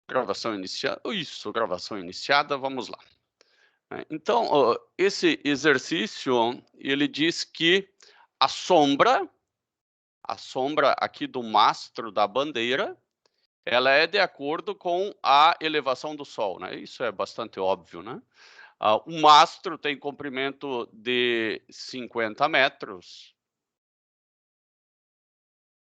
Gravação iniciada. Isso, gravação iniciada, vamos lá. Então, esse exercício, ele diz que a sombra aqui do mastro da bandeira, ela é de acordo com a elevação do Sol, né? Isso é bastante óbvio, né? O mastro tem comprimento de 50 metros.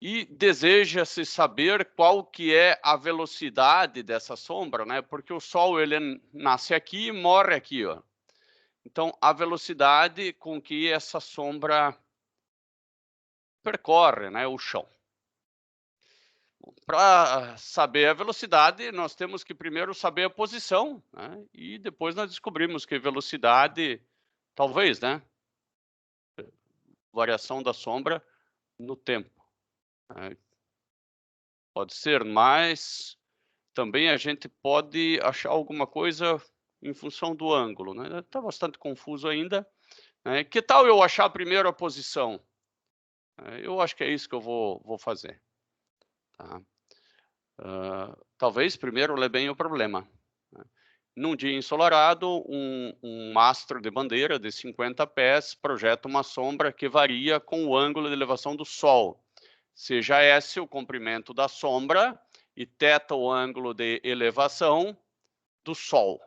E deseja-se saber qual que é a velocidade dessa sombra, né? Porque o Sol ele nasce aqui e morre aqui, ó. Então, a velocidade com que essa sombra percorre, né, o chão. Para saber a velocidade, nós temos que primeiro saber a posição, né? E depois nós descobrimos que velocidade, talvez, né? Variação da sombra no tempo, né? Pode ser, mas também a gente pode achar alguma coisa em função do ângulo, né? Está bastante confuso ainda, né? Que tal eu achar primeiro a posição? Eu acho que é isso que eu vou fazer, tá? Talvez primeiro ler bem o problema, né? Num dia ensolarado, um mastro de bandeira de 50 pés projeta uma sombra que varia com o ângulo de elevação do Sol, seja S o comprimento da sombra e θ o ângulo de elevação do Sol.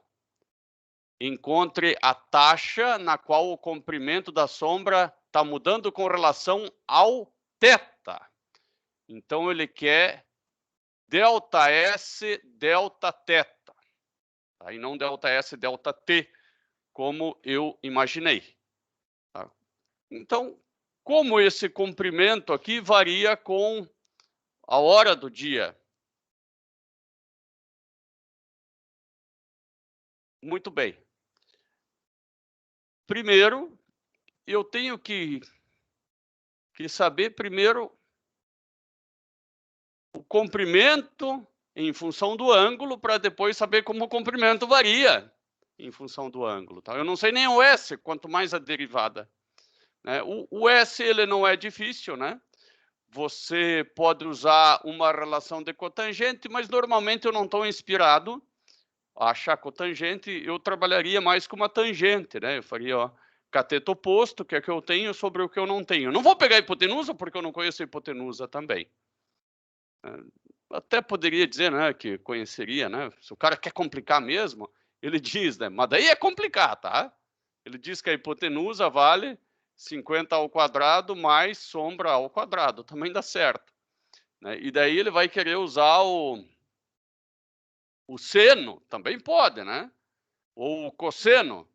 Encontre a taxa na qual o comprimento da sombra está mudando com relação ao θ. Então, ele quer ΔS, Δθ. E não ΔS, ΔT, como eu imaginei. Tá? Então, como esse comprimento aqui varia com a hora do dia? Muito bem. Primeiro, eu tenho que saber primeiro o comprimento em função do ângulo, para depois saber como o comprimento varia em função do ângulo. Tá? Eu não sei nem o S, quanto mais a derivada, né? O S ele não é difícil, né? Você pode usar uma relação de cotangente, mas normalmente eu não estou inspirado a achar cotangente, eu trabalharia mais com uma tangente, né? Eu faria, ó, cateto oposto, que é o que eu tenho, sobre o que eu não tenho. Não vou pegar a hipotenusa, porque eu não conheço a hipotenusa também. Até poderia dizer, né, que conheceria, né? Se o cara quer complicar mesmo, ele diz, né? Mas daí é complicar, tá? Ele diz que a hipotenusa vale 50 ao quadrado mais sombra ao quadrado, também dá certo, né? E daí ele vai querer usar o seno, também pode, né? Ou o cosseno.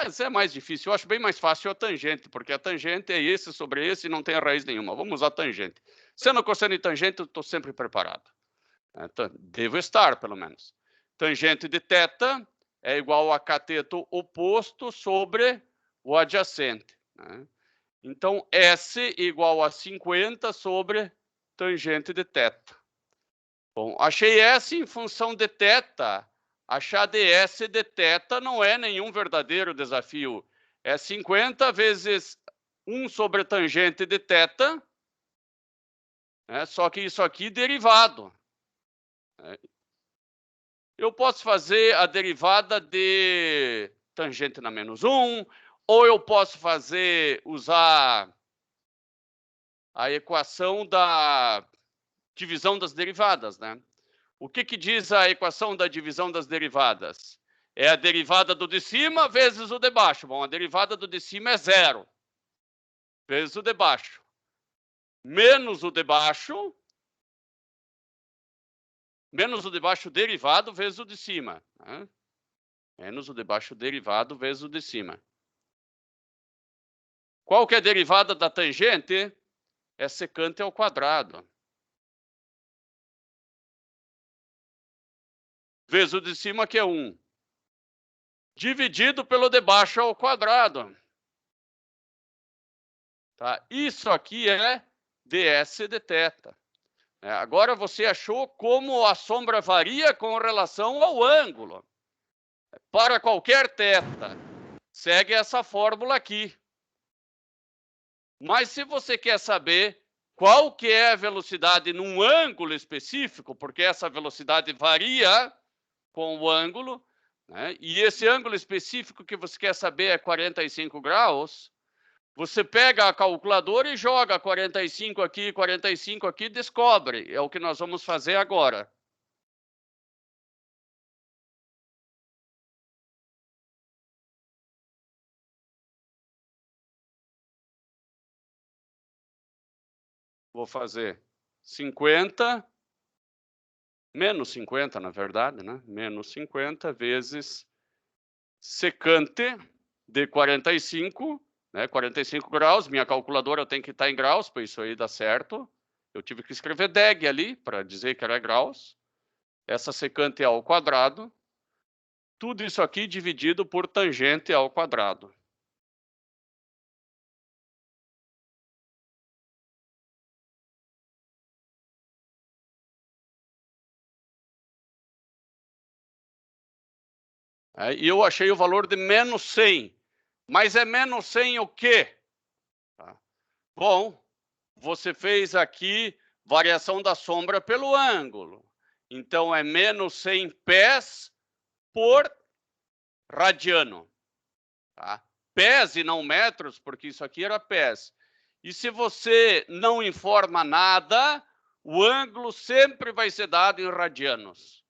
Isso é mais difícil. Eu acho bem mais fácil a tangente, porque a tangente é esse sobre esse e não tem raiz nenhuma. Vamos usar a tangente. Seno, cosseno e tangente, eu estou sempre preparado. Devo estar, pelo menos. Tangente de θ é igual a cateto oposto sobre o adjacente, né? Então, S igual a 50 sobre tangente de θ. Bom, achei S em função de θ. Achar ds de θ não é nenhum verdadeiro desafio. É 50 vezes 1 sobre tangente de θ, né? Só que isso aqui derivado. Eu posso fazer a derivada de tangente na menos 1, ou eu posso usar a equação da divisão das derivadas, né? O que diz a equação da divisão das derivadas? É a derivada do de cima vezes o de baixo. Bom, a derivada do de cima é 0, vezes o de baixo, menos o de baixo, derivado vezes o de cima, né? Menos o de baixo derivado vezes o de cima. Qual que é a derivada da tangente? É secante ao quadrado. Vezes o de cima, que é 1. Dividido pelo de baixo ao quadrado. Tá? Isso aqui é ds de θ. Agora você achou como a sombra varia com relação ao ângulo. Para qualquer θ, segue essa fórmula aqui. Mas se você quer saber qual que é a velocidade num ângulo específico, porque essa velocidade varia com o ângulo, né? E esse ângulo específico que você quer saber é 45 graus, você pega a calculadora e joga 45 aqui, descobre. É o que nós vamos fazer agora. Vou fazer 50, menos 50, na verdade, né? Menos 50 vezes secante de 45, né? 45 graus. Minha calculadora tem que estar em graus, para isso aí dar certo. Eu tive que escrever deg ali, para dizer que era graus. Essa secante ao quadrado. Tudo isso aqui dividido por tangente ao quadrado. E eu achei o valor de menos 100. Mas é menos 100 o quê? Tá. Bom, você fez aqui variação da sombra pelo ângulo. Então, é menos 100 pés por radiano. Tá? Pés e não metros, porque isso aqui era pés. E se você não informa nada, o ângulo sempre vai ser dado em radianos.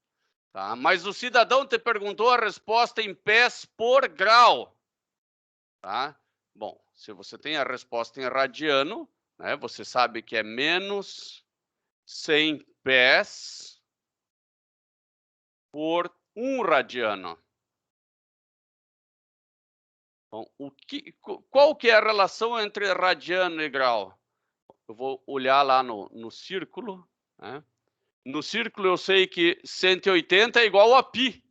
Tá? Mas o cidadão te perguntou a resposta em pés por grau. Tá? Bom, se você tem a resposta em radiano, né, você sabe que é menos 100 pés por 1 radiano. Bom, qual que é a relação entre radiano e grau? Eu vou olhar lá no círculo. Né? No círculo eu sei que 180 é igual a π.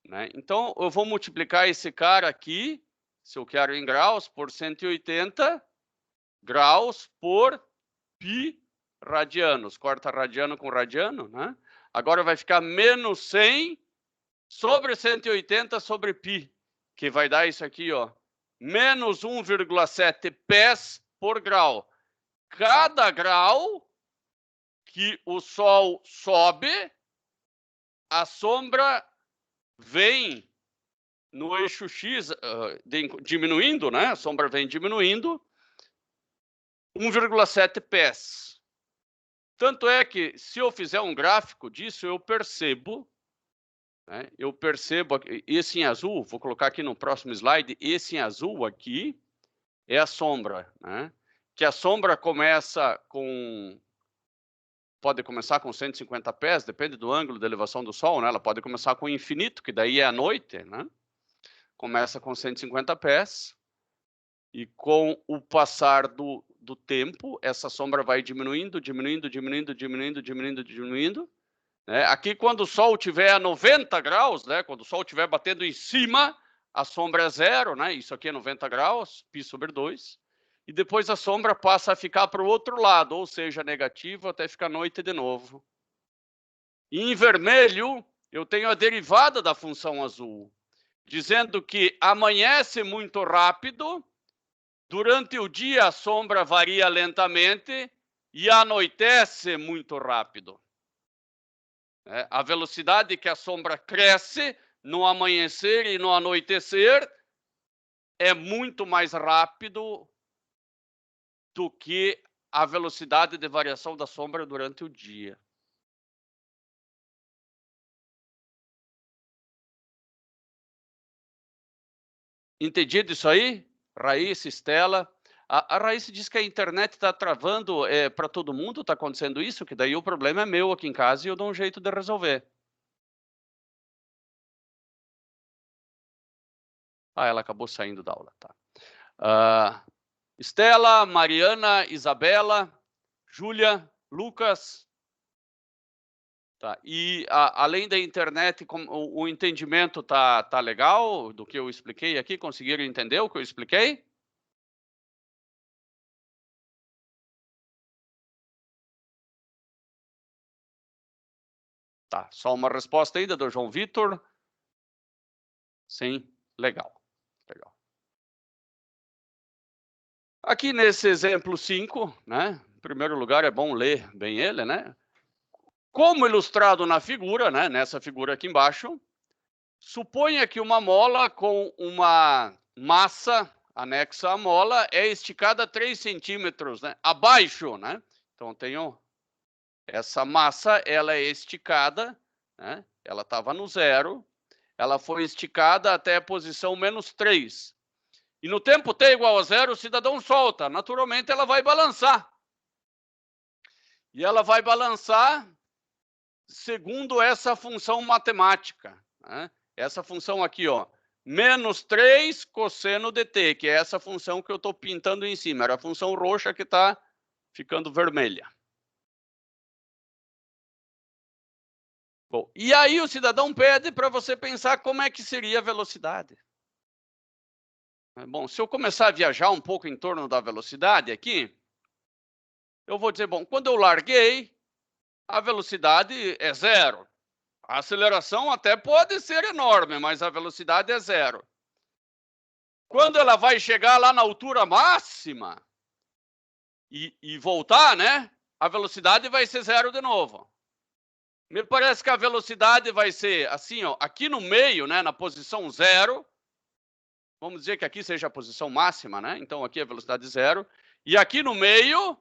Né? Então, eu vou multiplicar esse cara aqui, se eu quero em graus, por 180 graus por π radianos. Corta radiano com radiano, né? Agora vai ficar menos 100 sobre 180 sobre π, que vai dar isso aqui, ó, menos 1,7 pés por grau. Cada grau que o Sol sobe, a sombra vem no eixo X diminuindo, né? A sombra vem diminuindo 1,7 pés. Tanto é que, se eu fizer um gráfico disso, eu percebo, né? Esse em azul, vou colocar aqui no próximo slide, esse em azul aqui é a sombra, né? Que a sombra pode começar com 150 pés, depende do ângulo de elevação do Sol, né? Ela pode começar com infinito, que daí é a noite, né? Começa com 150 pés, e com o passar do tempo, essa sombra vai diminuindo, né? Aqui, quando o Sol estiver a 90 graus, né? Quando o Sol estiver batendo em cima, a sombra é zero, né? Isso aqui é 90 graus, π sobre 2. E depois a sombra passa a ficar para o outro lado, ou seja, negativo, até ficar noite de novo. E em vermelho, eu tenho a derivada da função azul, dizendo que amanhece muito rápido, durante o dia a sombra varia lentamente e anoitece muito rápido. A velocidade que a sombra cresce no amanhecer e no anoitecer é muito mais rápido do que a velocidade de variação da sombra durante o dia. Entendido isso aí? Raíssa, Estela. A Raíssa diz que a internet está travando para todo mundo, está acontecendo isso, que daí o problema é meu aqui em casa e eu dou um jeito de resolver. Ela acabou saindo da aula, tá. Estela, Mariana, Isabela, Júlia, Lucas. Tá. E além da internet, o entendimento tá legal do que eu expliquei aqui? Conseguiram entender o que eu expliquei? Tá. Só uma resposta ainda do João Vitor. Sim, legal. Legal. Aqui nesse exemplo 5, né? primeiro lugar, é bom ler bem ele, né? Como ilustrado na figura, né? Nessa figura aqui embaixo, suponha que uma mola com uma massa anexa à mola é esticada 3 centímetros, né? Abaixo, né? Então, tenho essa massa, ela é esticada, né? Ela estava no zero, ela foi esticada até a posição -3. E no tempo t igual a zero, o cidadão solta. Naturalmente, ela vai balançar. E ela vai balançar segundo essa função matemática, né? Essa função aqui, ó, -3 cosseno dt, que é essa função que eu estou pintando em cima. Era a função roxa que está ficando vermelha. Bom, e aí o cidadão pede para você pensar como é que seria a velocidade. Bom, se eu começar a viajar um pouco em torno da velocidade aqui, eu vou dizer, bom, quando eu larguei, a velocidade é zero. A aceleração até pode ser enorme, mas a velocidade é zero. Quando ela vai chegar lá na altura máxima e voltar, né? A velocidade vai ser zero de novo. Me parece que a velocidade vai ser assim, ó, aqui no meio, né? Na posição zero. Vamos dizer que aqui seja a posição máxima, né? Então aqui é a velocidade zero. E aqui no meio,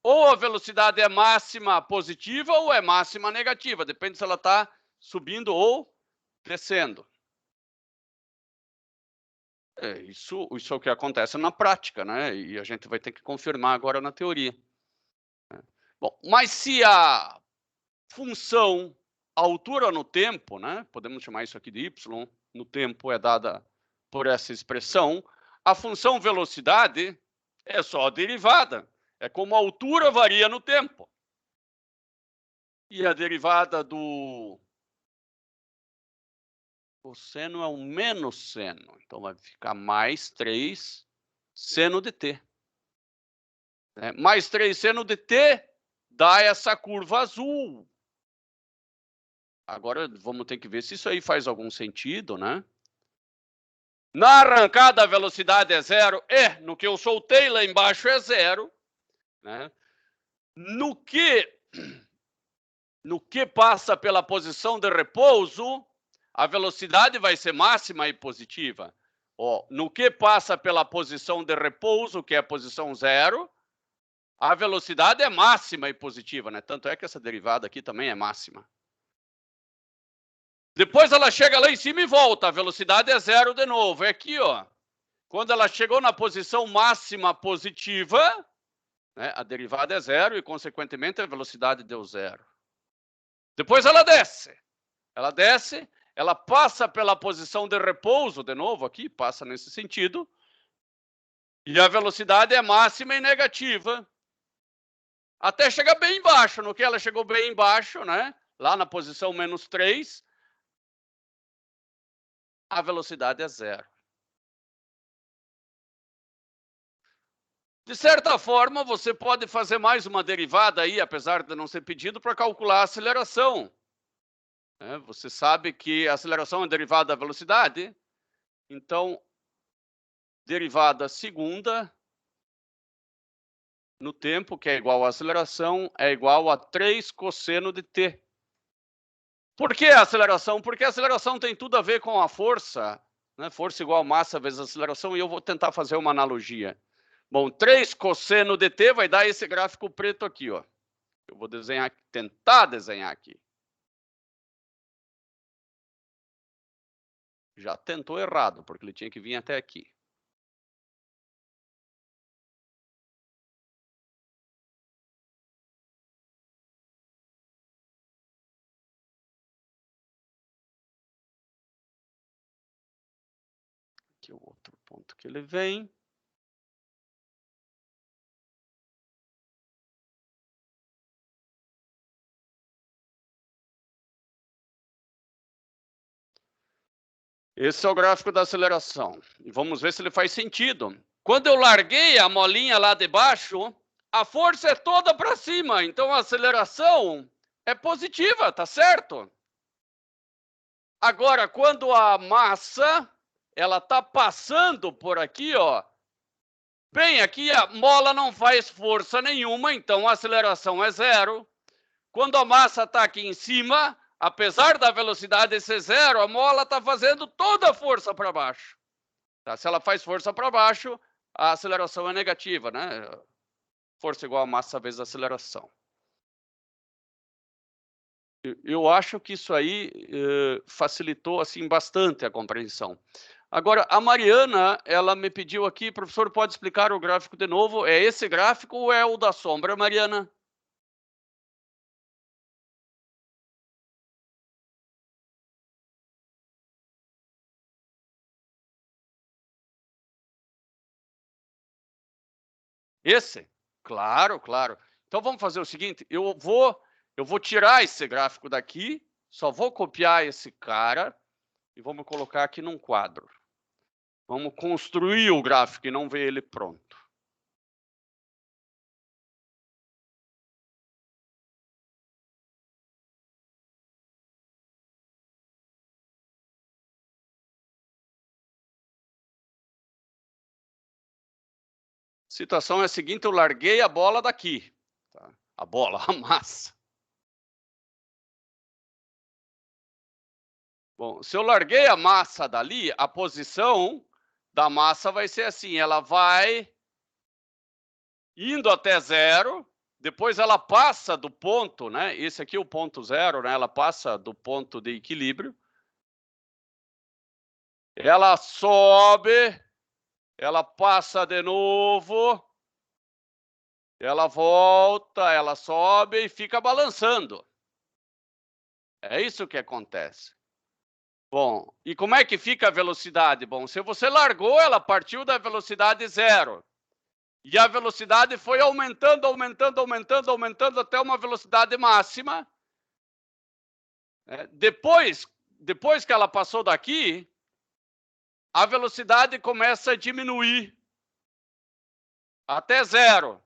ou a velocidade é máxima positiva ou é máxima negativa. Depende se ela está subindo ou descendo. Isso é o que acontece na prática, né? E a gente vai ter que confirmar agora na teoria. Bom, mas se a função altura no tempo, né? Podemos chamar isso aqui de y, no tempo é dada por essa expressão, a função velocidade é só a derivada. É como a altura varia no tempo. E a derivada do cosseno é um menos seno. Então, vai ficar mais 3 seno de t. Mais 3 seno de t dá essa curva azul. Agora, vamos ter que ver se isso aí faz algum sentido, né? Na arrancada, a velocidade é zero. E no que eu soltei lá embaixo é zero. Né? No que passa pela posição de repouso, a velocidade vai ser máxima e positiva. Ó, no que passa pela posição de repouso, que é a posição zero, a velocidade é máxima e positiva, né? Tanto é que essa derivada aqui também é máxima. Depois ela chega lá em cima e volta, a velocidade é zero de novo. É aqui, ó. Quando ela chegou na posição máxima positiva, né, a derivada é zero e, consequentemente, a velocidade deu zero. Depois ela desce. Ela desce, ela passa pela posição de repouso, de novo aqui, passa nesse sentido. E a velocidade é máxima e negativa. Até chegar bem embaixo. No que ela chegou bem embaixo, né? Lá na posição -3, a velocidade é zero. De certa forma, você pode fazer mais uma derivada aí, apesar de não ser pedido, para calcular a aceleração. Você sabe que a aceleração é derivada da velocidade. Então, derivada segunda no tempo, que é igual à aceleração, é igual a 3 cosseno de t. Por que a aceleração? Porque a aceleração tem tudo a ver com a força, né? Força igual a massa vezes aceleração, e eu vou tentar fazer uma analogia. Bom, 3 cosseno de t vai dar esse gráfico preto aqui, ó. Eu vou desenhar, tentar desenhar aqui. Já tentou errado, porque ele tinha que vir até aqui. Aqui é o outro ponto que ele vem. Esse é o gráfico da aceleração. E vamos ver se ele faz sentido. Quando eu larguei a molinha lá de baixo, a força é toda para cima. Então, a aceleração é positiva, tá certo? Agora, quando a massa ela tá passando por aqui, ó, Bem, aqui a mola não faz força nenhuma, então a aceleração é zero. Quando a massa está aqui em cima, apesar da velocidade ser zero, a mola está fazendo toda a força para baixo. Tá? Se ela faz força para baixo, a aceleração é negativa, né? Força igual a massa vezes a aceleração. Eu acho que isso aí facilitou assim bastante a compreensão. Agora, a Mariana, ela me pediu aqui, professor, pode explicar o gráfico de novo? É esse gráfico ou é o da sombra, Mariana? Esse? Claro, claro. Então vamos fazer o seguinte, eu vou tirar esse gráfico daqui, só vou copiar esse cara e vamos colocar aqui num quadro. Vamos construir o gráfico e não ver ele pronto. A situação é a seguinte, eu larguei a bola daqui. Tá? A bola, a massa. Bom, se eu larguei a massa dali, a posição da massa vai ser assim, ela vai indo até zero, depois ela passa do ponto, né? Esse aqui é o ponto zero, né? Ela passa do ponto de equilíbrio. Ela sobe, ela passa de novo, ela volta, ela sobe e fica balançando. É isso que acontece. Bom, e como é que fica a velocidade? Bom, se você largou, ela partiu da velocidade zero. E a velocidade foi aumentando, aumentando, aumentando, aumentando até uma velocidade máxima. Depois que ela passou daqui, a velocidade começa a diminuir até zero.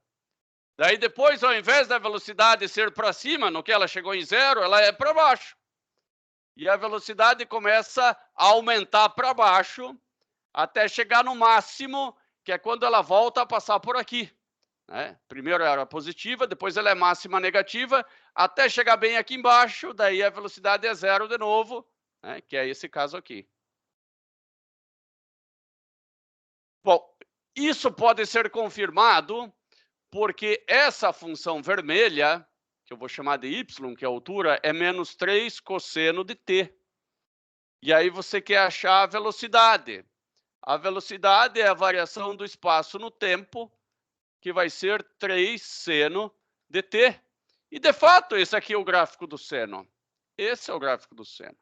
Daí depois, ao invés da velocidade ser para cima, no que ela chegou em zero, ela é para baixo. E a velocidade começa a aumentar para baixo até chegar no máximo, que é quando ela volta a passar por aqui. Né? Primeiro era positiva, depois ela é máxima negativa, até chegar bem aqui embaixo, daí a velocidade é zero de novo, né? Que é esse caso aqui. Bom, isso pode ser confirmado porque essa função vermelha, que eu vou chamar de y, que é a altura, é menos 3 cosseno de t. E aí você quer achar a velocidade. A velocidade é a variação do espaço no tempo, que vai ser 3 seno de t. E, de fato, esse aqui é o gráfico do seno. Esse é o gráfico do seno.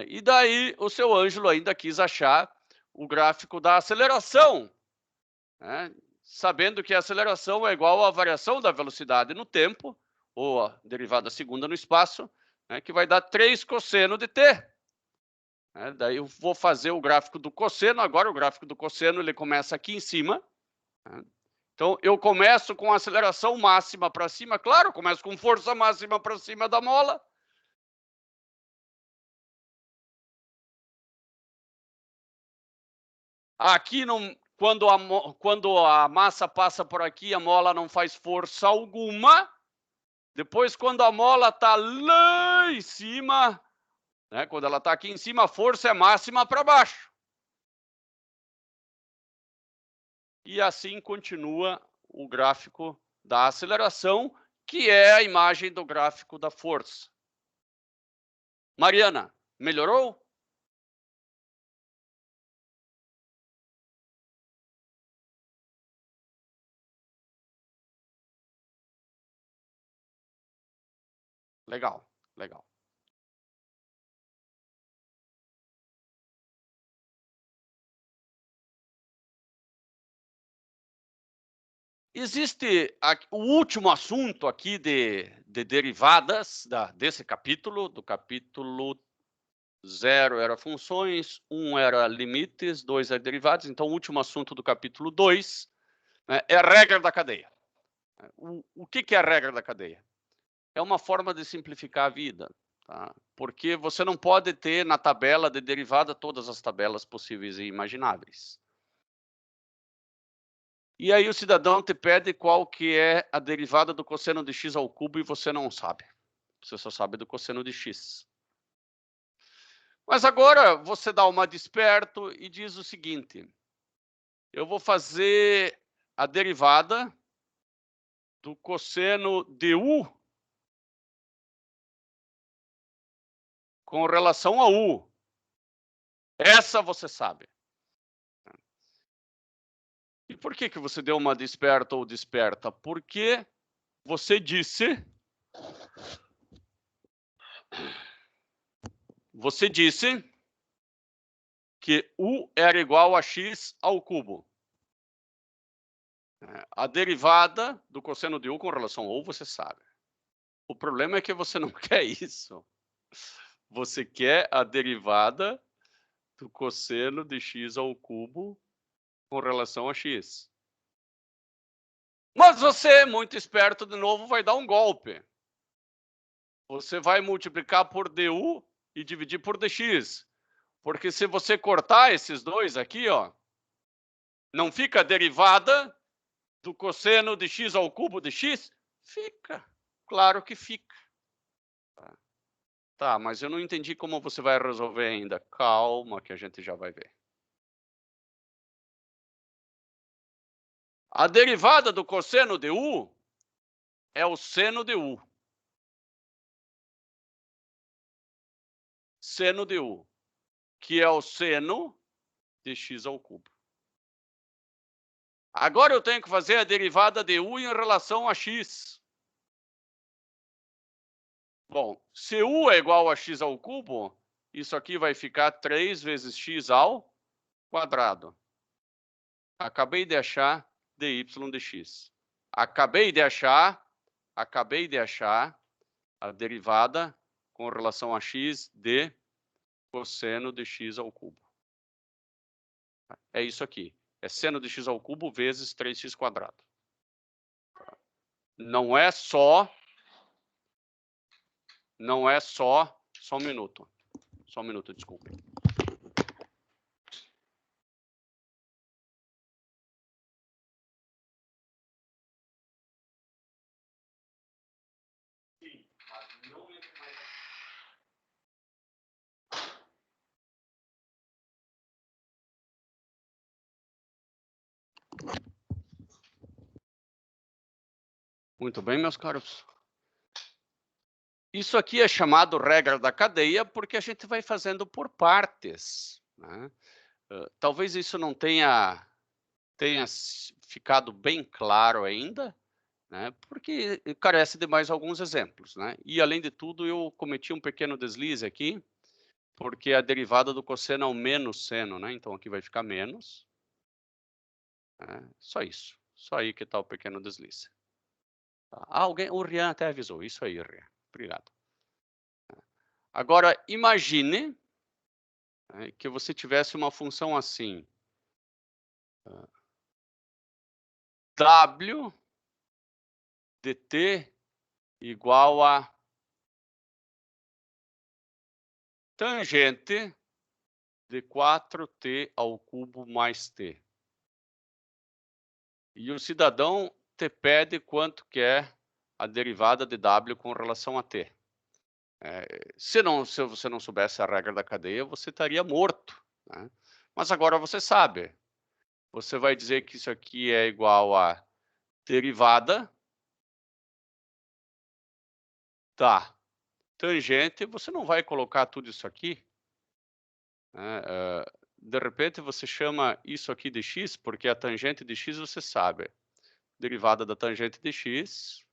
E daí o seu Ângelo ainda quis achar o gráfico da aceleração, né? Sabendo que a aceleração é igual à variação da velocidade no tempo, ou a derivada segunda no espaço, né? Que vai dar 3 cosseno de t. Daí eu vou fazer o gráfico do cosseno. Agora o gráfico do cosseno ele começa aqui em cima. Então eu começo com aceleração máxima para cima, claro, começo com força máxima para cima da mola. Aqui não, quando a massa passa por aqui, a mola não faz força alguma. Depois, quando a mola está lá em cima, né, quando ela está aqui em cima, a força é máxima para baixo. E assim continua o gráfico da aceleração, que é a imagem do gráfico da força. Mariana, melhorou? Legal, legal. Existe o último assunto aqui de derivadas desse capítulo, do capítulo 0 era funções, 1 era limites, 2 era derivadas. Então, o último assunto do capítulo 2, né, é a regra da cadeia. O que é a regra da cadeia? É uma forma de simplificar a vida, tá? Porque você não pode ter na tabela de derivada todas as tabelas possíveis e imagináveis. E aí o cidadão te pede qual que é a derivada do cosseno de x ao cubo e você não sabe. Você só sabe do cosseno de x. Mas agora você dá uma de esperto e diz o seguinte: eu vou fazer a derivada do cosseno de u com relação a u. Essa você sabe. E por que você deu uma de esperto ou desperta? Porque você disse que u era igual a x ao cubo. A derivada do cosseno de u com relação a u, você sabe. O problema é que você não quer isso. Você quer a derivada do cosseno de x ao cubo com relação a x. Mas você, muito esperto de novo, vai dar um golpe. Você vai multiplicar por du e dividir por dx. Porque se você cortar esses dois aqui, ó, não fica a derivada do cosseno de x ao cubo de x? Fica. Claro que fica. Tá, mas eu não entendi como você vai resolver ainda. Calma, que a gente já vai ver. A derivada do cosseno de u é o seno de u. Seno de u, que é o seno de x ao cubo. Agora eu tenho que fazer a derivada de u em relação a x. Bom, se u é igual a x ao cubo, isso aqui vai ficar 3 vezes x ao quadrado. Acabei de achar dy de x. Acabei de achar a derivada com relação a x de cosseno de x ao cubo. É isso aqui. É seno de x ao cubo vezes 3x quadrado. Não é só... Só um minuto. Só um minuto, desculpe. Muito bem, meus caros. Isso aqui é chamado regra da cadeia porque a gente vai fazendo por partes, né? Talvez isso não tenha ficado bem claro ainda, né? Porque carece de mais alguns exemplos, né? E, além de tudo, eu cometi um pequeno deslize aqui, porque a derivada do cosseno é o menos seno, né? Então, aqui vai ficar menos. Né? Só isso. Só aí que está o pequeno deslize. O Rian até avisou. Isso aí, Rian. Obrigado. Agora, imagine, né, que você tivesse uma função assim. W dt igual a tangente de 4t ao cubo mais t. E o cidadão te pede quanto que é a derivada de w com relação a t. Se você não soubesse a regra da cadeia, você estaria morto, né? Mas agora você sabe. Você vai dizer que isso aqui é igual a derivada da tangente. Você não vai colocar tudo isso aqui, né? De repente, você chama isso aqui de x, porque a tangente de x você sabe. Derivada da tangente de x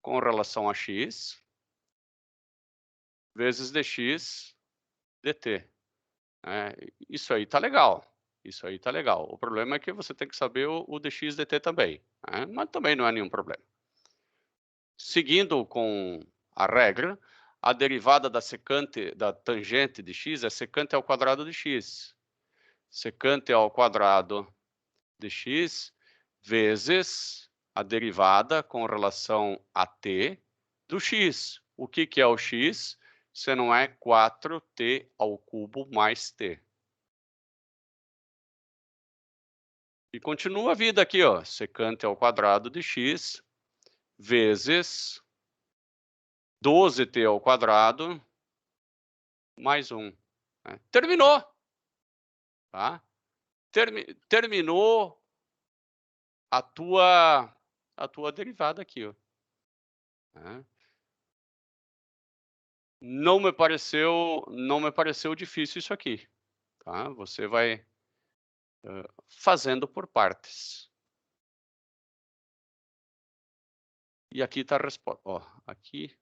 com relação a x vezes dx dt. Isso aí tá legal. Isso aí tá legal. O problema é que você tem que saber o dx dt também, né? Mas também não é nenhum problema. Seguindo com a regra, a derivada da secante da tangente de x é secante ao quadrado de x. Secante ao quadrado de x vezes a derivada com relação a t do x. O que é o x? Se não é 4t ao cubo mais t. E continua a vida aqui, ó, secante ao quadrado de x vezes 12t ao quadrado mais 1. Né? Terminou. Tá? Terminou a tua derivada aqui. Ó. Né? Não me pareceu difícil isso aqui. Tá? Você vai fazendo por partes. E aqui está a resposta. Ó, aqui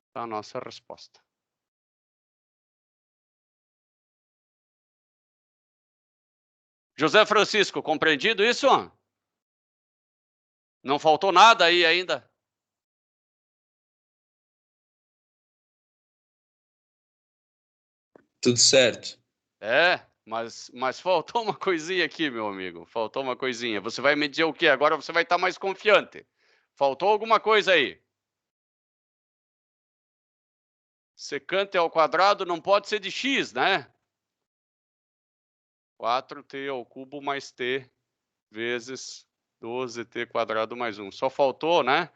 está a nossa resposta. José Francisco, compreendido isso? Não faltou nada aí ainda? Tudo certo. Mas faltou uma coisinha aqui, meu amigo. Faltou uma coisinha. Você vai me dizer o quê? Agora você vai estar mais confiante. Faltou alguma coisa aí. Secante ao quadrado não pode ser de x, né? 4t ao cubo mais t vezes 12t quadrado mais 1. Só faltou, né?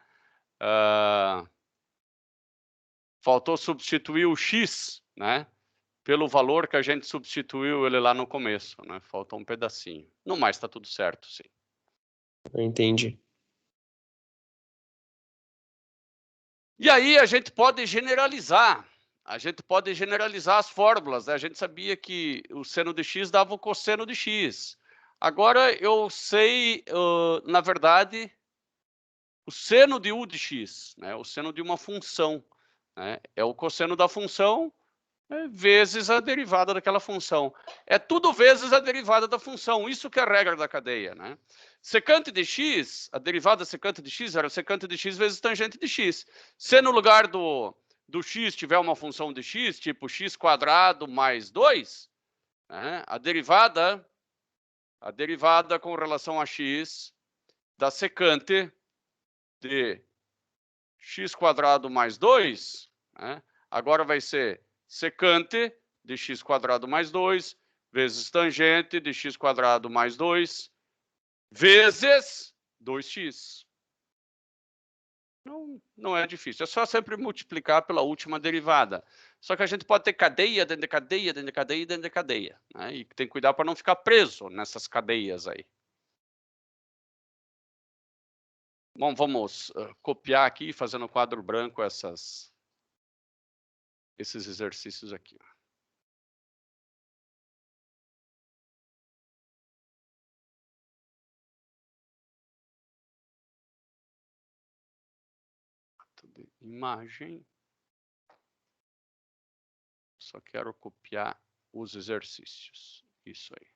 Faltou substituir o x, né? Pelo valor que a gente substituiu ele lá no começo, né? Faltou um pedacinho. No mais, está tudo certo, sim. Eu entendi. E aí a gente pode generalizar. A gente pode generalizar as fórmulas. Né? A gente sabia que o seno de x dava o cosseno de x. Agora eu sei, na verdade, o seno de u de x, né? O seno de uma função. Né? É o cosseno da função vezes a derivada daquela função. É tudo vezes a derivada da função. Isso que é a regra da cadeia. Né? Secante de x, a derivada secante de x era secante de x vezes tangente de x. Se no lugar do x tiver uma função de x, tipo x quadrado mais 2, né? a derivada com relação a x da secante de x quadrado mais 2, né? Agora vai ser secante de x quadrado mais 2 vezes tangente de x quadrado mais 2 vezes 2x. Não é difícil, é só sempre multiplicar pela última derivada. Só que a gente pode ter cadeia dentro de cadeia, dentro de cadeia, dentro de cadeia. Né? E tem que cuidar para não ficar preso nessas cadeias aí. Bom, vamos copiar aqui, fazendo quadro branco esses exercícios aqui. De imagem. Só quero copiar os exercícios. Isso aí.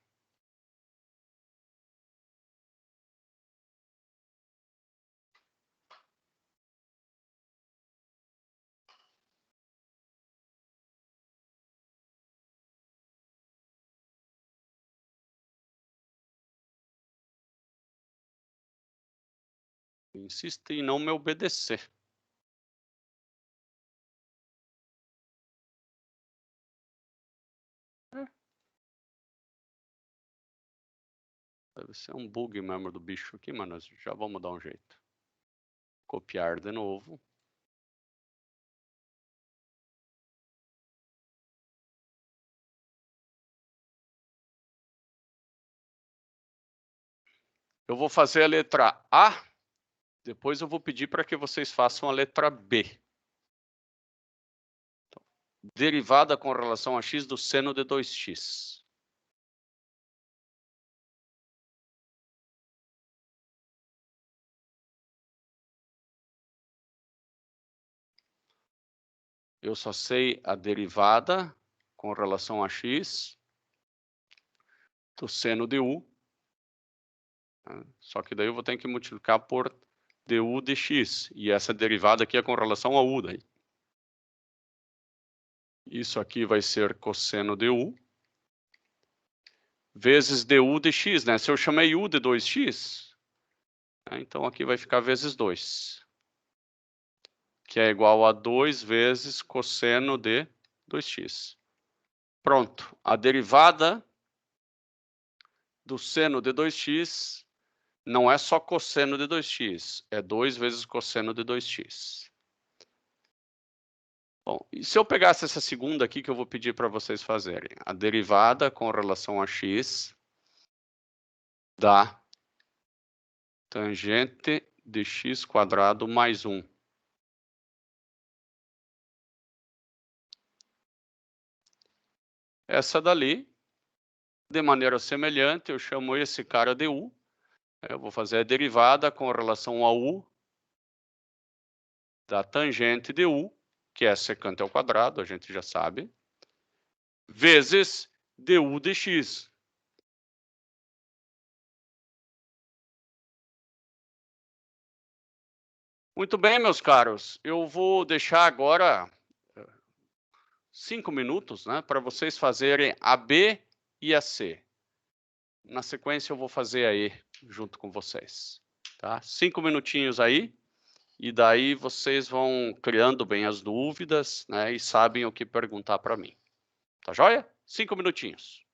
Insiste em não me obedecer. Deve ser um bug mesmo do bicho aqui, mas nós já vamos dar um jeito. Copiar de novo. Eu vou fazer a letra A, depois eu vou pedir para que vocês façam a letra B. Então, derivada com relação a x do seno de 2x. Eu só sei a derivada com relação a x do seno de u. Só que daí eu vou ter que multiplicar por du de x. E essa derivada aqui é com relação a u. Daí. Isso aqui vai ser cosseno de u vezes du de x. Né? Se eu chamei u de 2x, então aqui vai ficar vezes 2. Que é igual a 2 vezes cosseno de 2x. Pronto. A derivada do seno de 2x não é só cosseno de 2x, é 2 vezes cosseno de 2x. Bom, e se eu pegasse essa segunda aqui que eu vou pedir para vocês fazerem? A derivada com relação a x da tangente de x² mais 1. Essa dali, de maneira semelhante, eu chamo esse cara de u. Eu vou fazer a derivada com relação a u da tangente de u, que é secante ao quadrado, a gente já sabe, vezes du de x. Muito bem, meus caros, eu vou deixar agora 5 minutos, né, para vocês fazerem a B e a C. Na sequência eu vou fazer aí, junto com vocês, tá? 5 minutinhos aí, e daí vocês vão criando bem as dúvidas, né, e sabem o que perguntar para mim. Tá joia? 5 minutinhos.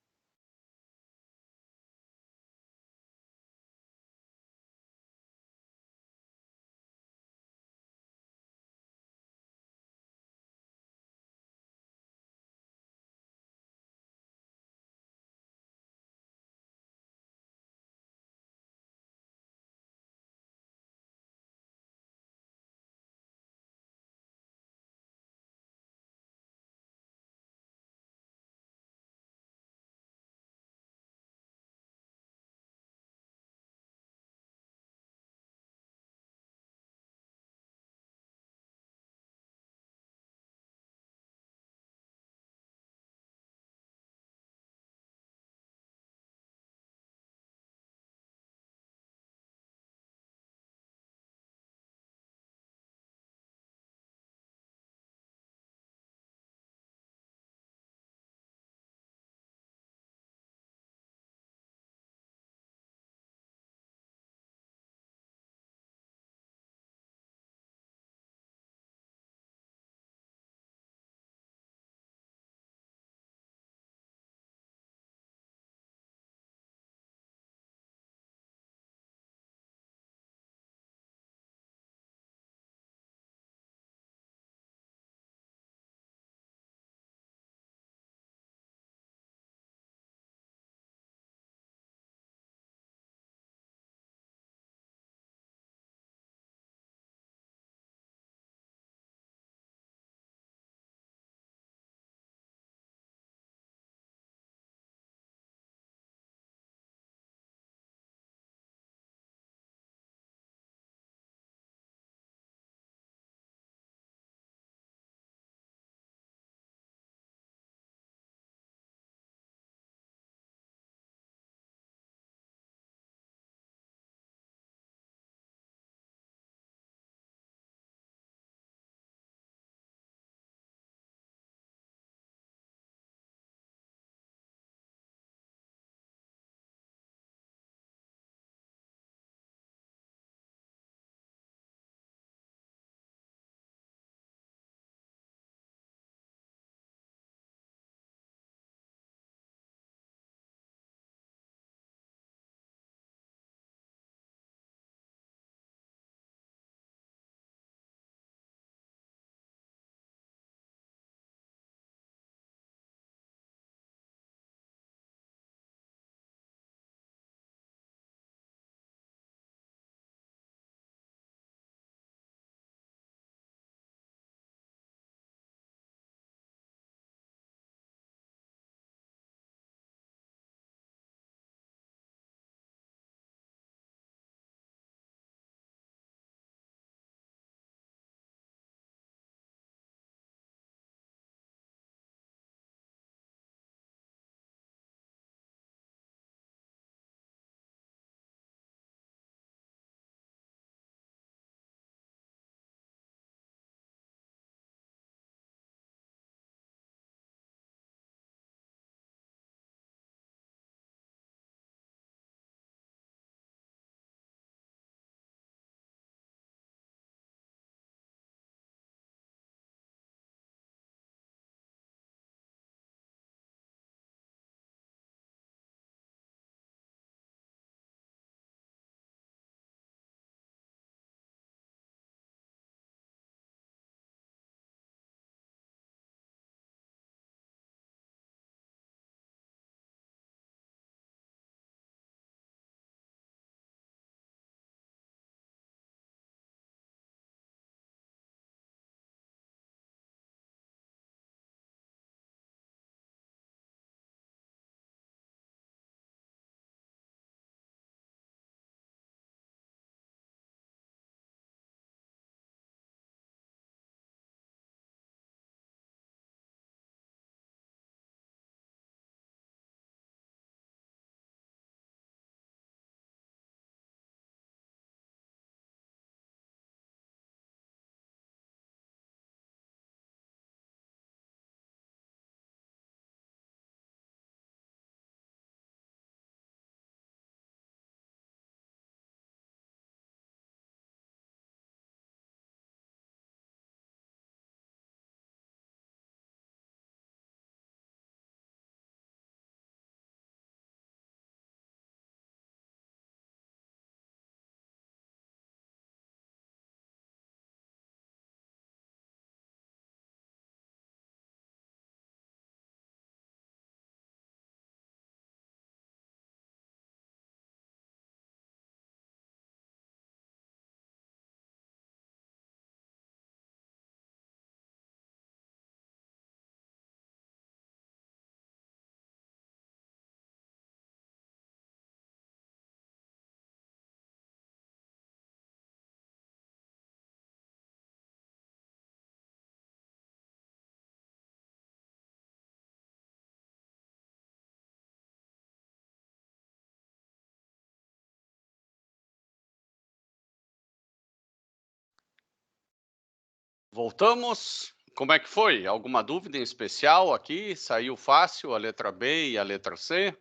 Voltamos. Como é que foi? Alguma dúvida em especial aqui? Saiu fácil a letra B e a letra C?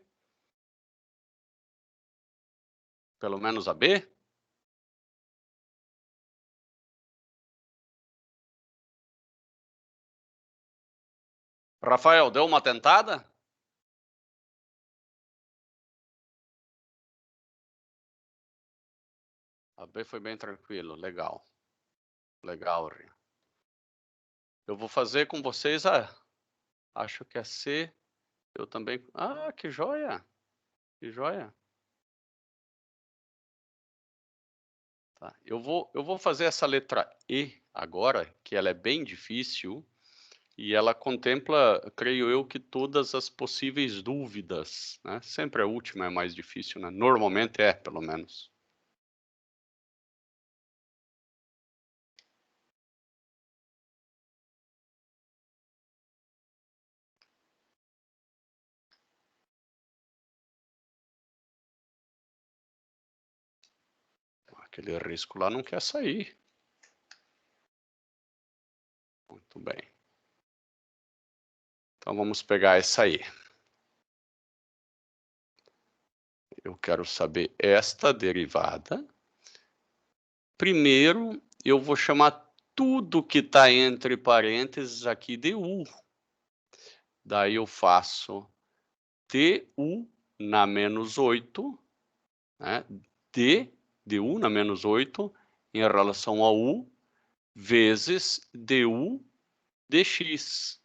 Pelo menos a B? Rafael, deu uma tentada? A B foi bem tranquilo, legal. Legal, Rio. Eu vou fazer com vocês acho que a C, eu também... Ah, que joia! Que joia! Tá. Eu vou fazer essa letra E agora, que ela é bem difícil, e ela contempla, creio eu, que todas as possíveis dúvidas, né? Sempre a última é mais difícil, né? Normalmente é, pelo menos. Aquele risco lá não quer sair. Muito bem. Então vamos pegar essa aí. Eu quero saber esta derivada. Primeiro, eu vou chamar tudo que está entre parênteses aqui de U. Daí eu faço du na menos 8, né? du na menos 8 em relação a U, vezes du dx,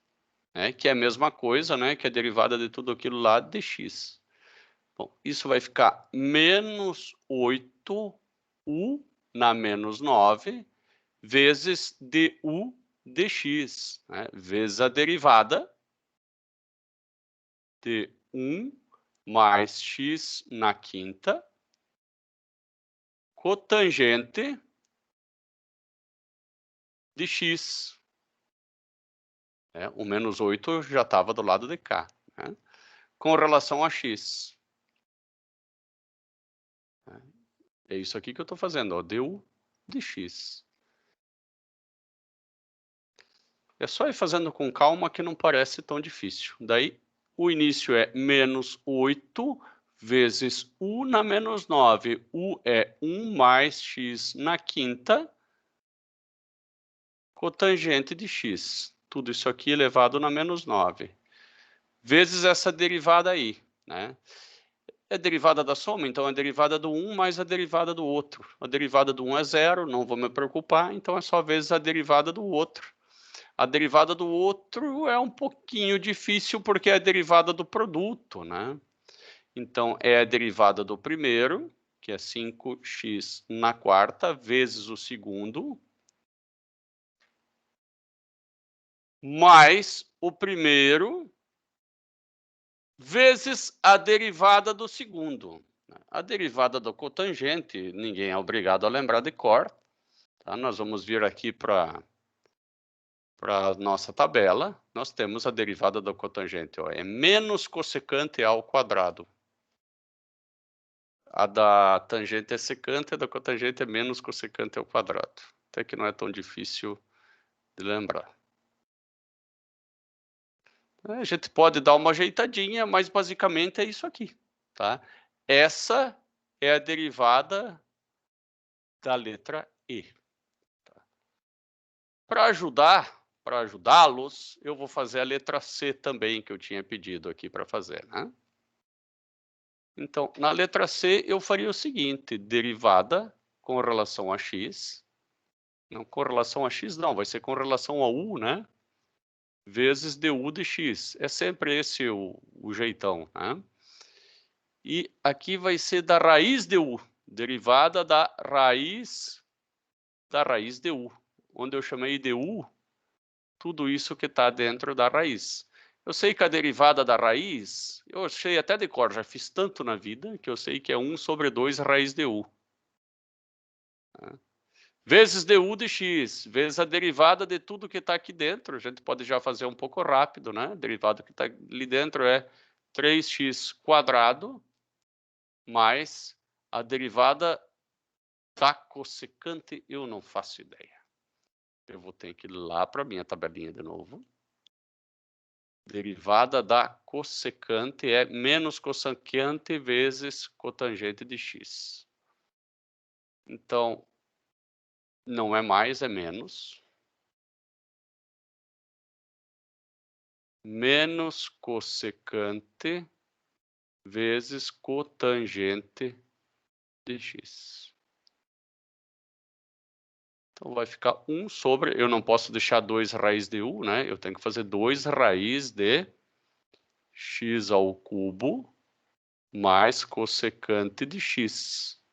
né? Que é a mesma coisa, né? Que é a derivada de tudo aquilo lá dx. Bom, isso vai ficar menos 8u na menos 9 vezes du dx, né? Vezes a derivada de 1 mais x na quinta, cotangente de x. O menos 8 já estava do lado de cá, né? Com relação a x. É isso aqui que eu estou fazendo, ó, du dx. É só ir fazendo com calma que não parece tão difícil. Daí, o início é menos 8 vezes u na menos 9. U é 1 mais x na quinta, cotangente de x. Tudo isso aqui elevado na menos 9. Vezes essa derivada aí, né? É derivada da soma, então é a derivada do 1 mais a derivada do outro. A derivada do 1 é 0, não vou me preocupar, então é só vezes a derivada do outro. A derivada do outro é um pouquinho difícil porque é a derivada do produto, né? Então, é a derivada do primeiro, que é 5x na quarta, vezes o segundo, mais o primeiro, vezes a derivada do segundo. A derivada do cotangente, ninguém é obrigado a lembrar de cor. Tá? Nós vamos vir aqui para a nossa tabela, nós temos a derivada do cotangente, ó, é menos cossecante ao quadrado. A da tangente é secante, a da cotangente é menos cossecante ao quadrado. Até que não é tão difícil de lembrar. A gente pode dar uma ajeitadinha, mas basicamente é isso aqui, tá? Essa é a derivada da letra E. Tá? Para ajudá-los, eu vou fazer a letra C também, que eu tinha pedido aqui para fazer, né? Então, na letra C, eu faria o seguinte, derivada com relação a x, não com relação a x não, vai ser com relação a u, né? Vezes du de x, é sempre esse o jeitão, né? E aqui vai ser da raiz de u, derivada da raiz de u, onde eu chamei de u, tudo isso que está dentro da raiz. Eu sei que a derivada da raiz, eu sei até de cor, já fiz tanto na vida, que eu sei que é 1 sobre 2 raiz de u. Vezes du de x, vezes a derivada de tudo que está aqui dentro. A gente pode já fazer um pouco rápido, né? A derivada que está ali dentro é 3x quadrado mais a derivada da cossecante, eu não faço ideia. Eu vou ter que ir lá para a minha tabelinha de novo. Derivada da cossecante é menos cossecante vezes cotangente de x. Então, não é mais, é menos. Menos cossecante vezes cotangente de x. Então, vai ficar 1 sobre... Eu não posso deixar 2 raiz de u, né? Eu tenho que fazer 2 raiz de x ao cubo mais cossecante de x,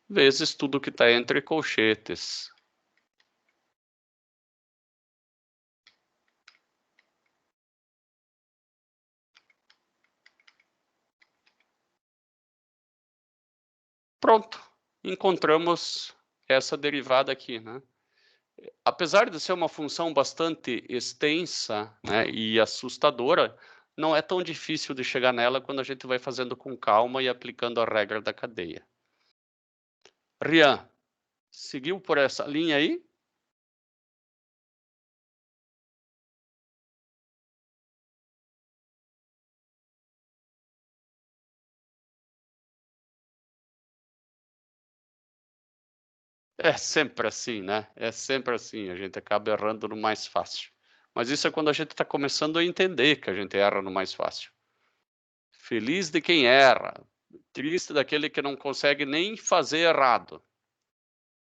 vezes tudo que está entre colchetes. Pronto, encontramos essa derivada aqui, né? Apesar de ser uma função bastante extensa, né, e assustadora, não é tão difícil de chegar nela quando a gente vai fazendo com calma e aplicando a regra da cadeia. Rian, seguiu por essa linha aí? É sempre assim, né? É sempre assim, a gente acaba errando no mais fácil. Mas isso é quando a gente está começando a entender que a gente erra no mais fácil. Feliz de quem erra, triste daquele que não consegue nem fazer errado.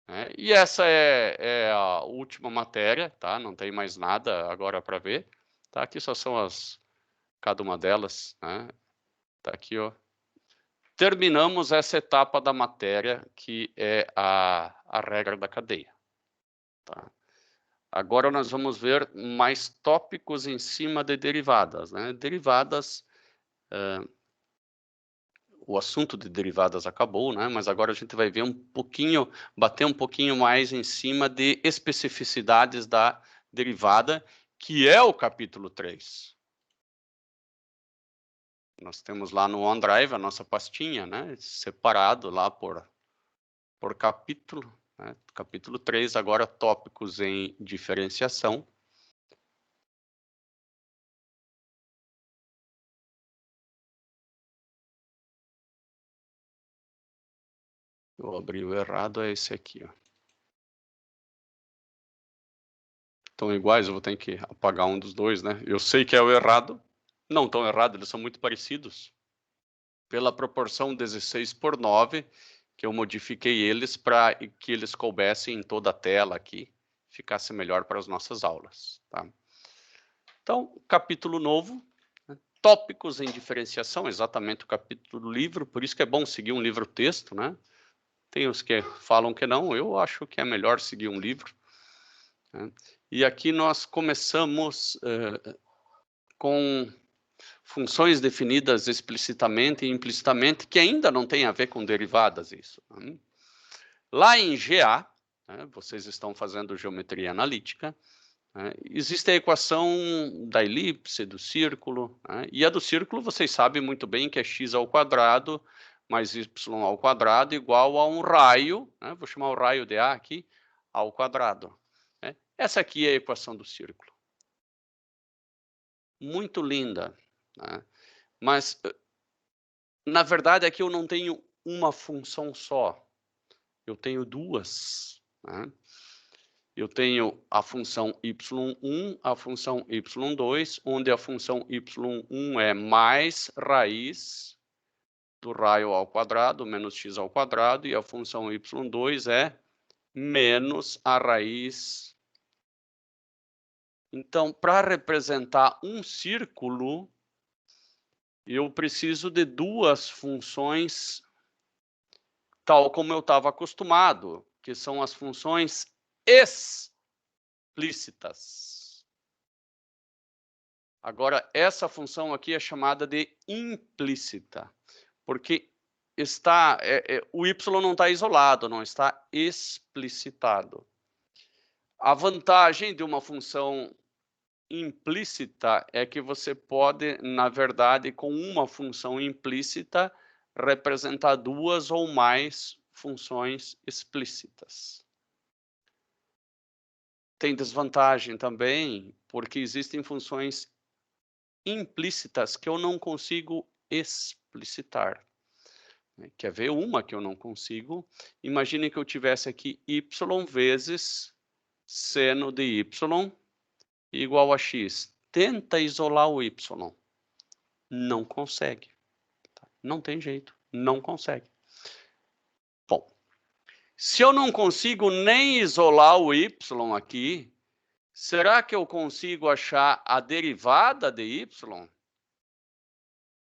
Né? E essa é a última matéria, tá? Não tem mais nada agora para ver. Tá? Aqui só são cada uma delas, né? Tá aqui, ó. Terminamos essa etapa da matéria, que é a regra da cadeia. Tá? Agora nós vamos ver mais tópicos em cima de derivadas, né? Derivadas, o assunto de derivadas acabou, né? Mas agora a gente vai ver um pouquinho, bater um pouquinho mais em cima de especificidades da derivada, que é o capítulo 3. Nós temos lá no OneDrive a nossa pastinha, né? Separado lá por capítulo, né? Capítulo 3, agora tópicos em diferenciação. Eu abri o errado, é esse aqui, ó. Estão iguais, eu vou ter que apagar um dos dois, né? Eu sei que é o errado, não estão errados, eles são muito parecidos. Pela proporção 16:9, que eu modifiquei eles para que eles coubessem em toda a tela aqui, ficasse melhor para as nossas aulas, tá? Então, capítulo novo, né? Tópicos em diferenciação, exatamente o capítulo do livro, por isso que é bom seguir um livro-texto, né? Tem os que falam que não, eu acho que é melhor seguir um livro, né? E aqui nós começamos com funções definidas explicitamente e implicitamente, que ainda não tem a ver com derivadas isso. Né? Lá em GA, né, vocês estão fazendo geometria analítica, né, existe a equação da elipse, do círculo, né, e a do círculo vocês sabem muito bem que é x ao quadrado mais y ao quadrado igual a um raio, né, vou chamar o raio de A aqui, ao quadrado. Né? Essa aqui é a equação do círculo. Muito linda, né? Mas, na verdade, aqui eu não tenho uma função só. Eu tenho duas. Né? Eu tenho a função y1, a função y2, onde a função y1 é mais raiz do raio ao quadrado, menos x ao quadrado, e a função y2 é menos a raiz. Então, para representar um círculo, eu preciso de duas funções tal como eu estava acostumado, que são as funções explícitas. Agora, essa função aqui é chamada de implícita, porque o y não está isolado, não está explicitado. A vantagem de uma função implícita é que você pode, na verdade, com uma função implícita, representar duas ou mais funções explícitas. tem desvantagem também, porque existem funções implícitas que eu não consigo explicitar. Quer ver uma que eu não consigo? Imagine que eu tivesse aqui y vezes seno de y igual a x. Tenta isolar o y. Não consegue. Não tem jeito. Não consegue. Bom, se eu não consigo nem isolar o y aqui, será que eu consigo achar a derivada de y?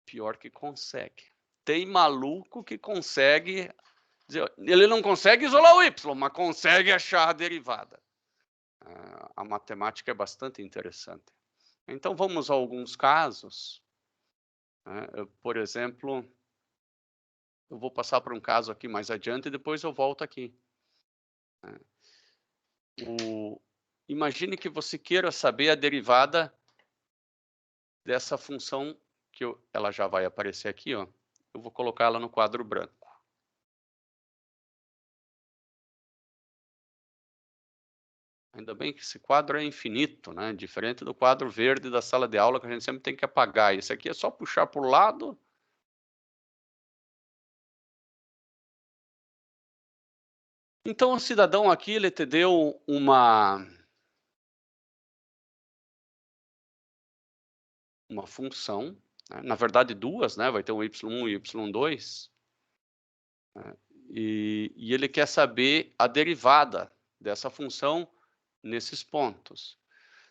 Pior que consegue. Tem maluco que consegue... Ele não consegue isolar o y, mas consegue achar a derivada. A matemática é bastante interessante. Então, vamos a alguns casos. Por exemplo, eu vou passar por um caso aqui mais adiante e depois eu volto aqui. Imagine que você queira saber a derivada dessa função, que ela já vai aparecer aqui, ó. Eu vou colocar ela no quadro branco. Ainda bem que esse quadro é infinito, né? Diferente do quadro verde da sala de aula, que a gente sempre tem que apagar. Esse aqui é só puxar para o lado. Então, o cidadão aqui, ele te deu uma função, né? Na verdade, duas, né? Vai ter um y1 e y2. Né? E ele quer saber a derivada dessa função nesses pontos.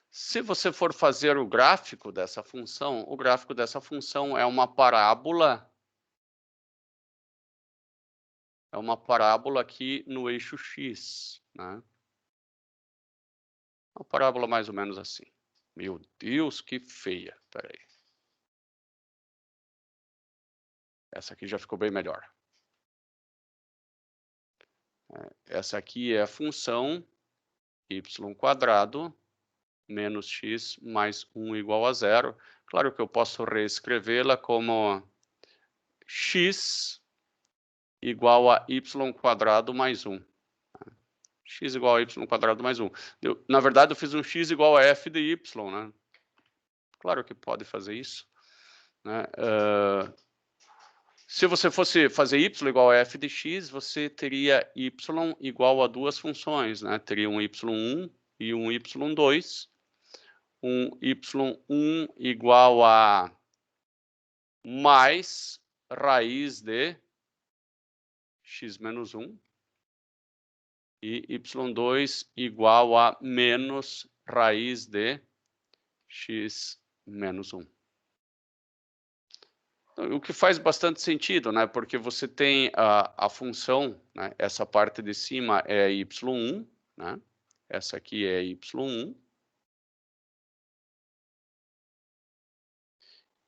Se você for fazer o gráfico dessa função, o gráfico dessa função é uma parábola. É uma parábola aqui no eixo x, né? Uma parábola mais ou menos assim. Meu Deus, que feia. Espera aí. Essa aqui já ficou bem melhor. Essa aqui é a função y² menos x mais 1 igual a 0. Claro que eu posso reescrevê-la como x igual a y² mais 1. X igual a y² mais 1. Na verdade, eu fiz um x igual a f de y, né? Claro que pode fazer isso. Né? Se você fosse fazer y igual a f de x, você teria y igual a duas funções, né? Teria um y1 e um y2. Um y1 igual a mais raiz de x menos 1. E y2 igual a menos raiz de x menos 1. O que faz bastante sentido, né? Porque você tem a função, né? Essa parte de cima é y1, né? Essa aqui é y1.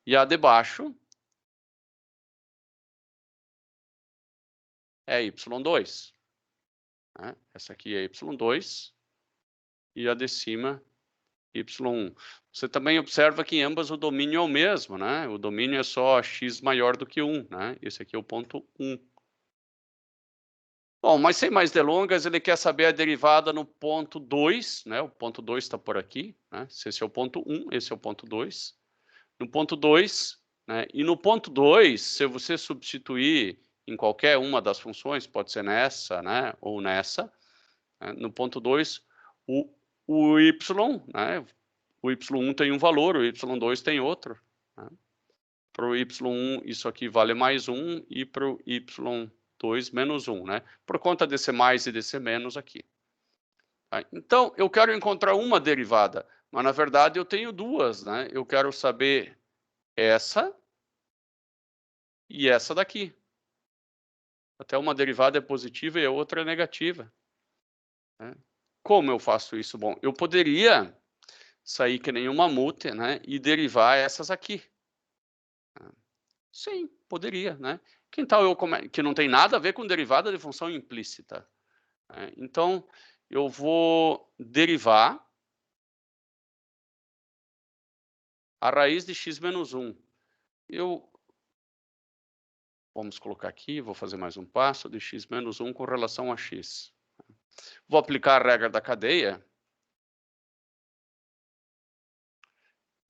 E a de baixo é y2. Né? Essa aqui é y2. E a de cima, y1. Você também observa que em ambas o domínio é o mesmo, né? O domínio é só x maior do que 1, né? Esse aqui é o ponto 1. Bom, mas sem mais delongas, ele quer saber a derivada no ponto 2, né? O ponto 2 está por aqui, né? Se esse é o ponto 1, esse é o ponto 2. No ponto 2, né? E no ponto 2, se você substituir em qualquer uma das funções, pode ser nessa, né? Ou nessa, né? No ponto 2, o y, né? O y1 tem um valor, o y2 tem outro. Né? Para o y1, isso aqui vale mais 1, e para o y2, menos 1, né? Por conta desse mais e desse menos aqui. Tá? Então, eu quero encontrar uma derivada, mas na verdade eu tenho duas, né? Eu quero saber essa e essa daqui. Até uma derivada é positiva e a outra é negativa. Né? Como eu faço isso? Bom, eu poderia sair que nem uma mute, né? E derivar essas aqui. Sim, poderia, né? Que tal que não tem nada a ver com derivada de função implícita. Né? Então, eu vou derivar a raiz de x menos 1. Vamos colocar aqui, vou fazer mais um passo, de x menos 1 com relação a x. Vou aplicar a regra da cadeia.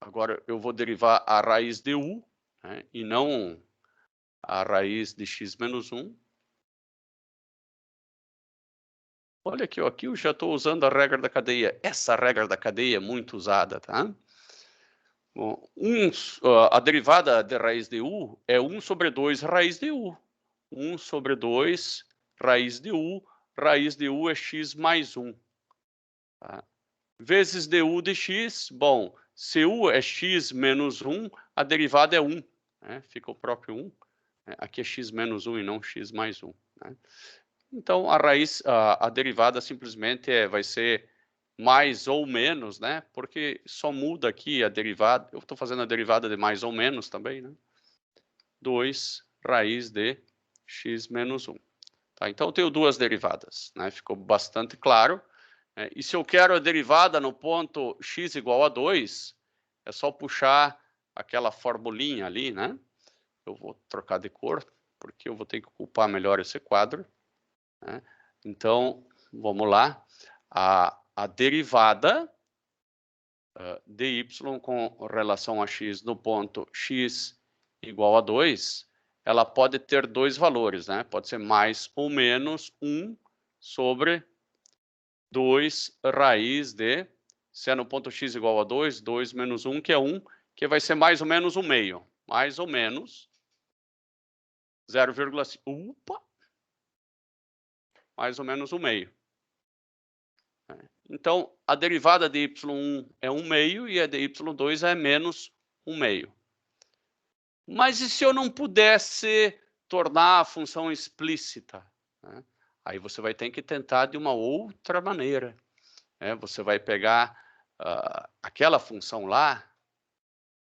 agora eu vou derivar a raiz de u, né, e não a raiz de x menos 1. Olha aqui, ó, aqui eu já estou usando a regra da cadeia. Essa regra da cadeia é muito usada, tá? Bom, a derivada de raiz de u é 1 sobre 2 raiz de u. 1 sobre 2 raiz de u é x mais 1. Tá? Vezes du de x, bom, se u é x menos 1, a derivada é 1. Né? Fica o próprio 1. Aqui é x menos 1 e não x mais 1. Né? Então, a derivada simplesmente vai ser mais ou menos, né? Porque só muda aqui a derivada. Eu estou fazendo a derivada de mais ou menos também, né? 2 raiz de x menos 1. Tá? Então, eu tenho duas derivadas, né? Ficou bastante claro. E se eu quero a derivada no ponto x igual a 2, é só puxar aquela formulinha ali, né? Eu vou trocar de cor, porque eu vou ter que ocupar melhor esse quadro. Né? Então, vamos lá. A derivada de y com relação a x no ponto x igual a 2, ela pode ter dois valores, né? Pode ser mais ou menos 1 sobre 2 raiz de, se é no ponto x igual a 2, 2 menos 1, que é 1, que vai ser mais ou menos 1 meio. Mais ou menos 0,5. Opa! Mais ou menos 1 meio. Então, a derivada de y1 é 1 meio e a de y2 é menos 1 meio. Mas e se eu não pudesse tornar a função explícita? Né? Aí você vai ter que tentar de uma outra maneira. Né? Você vai pegar aquela função lá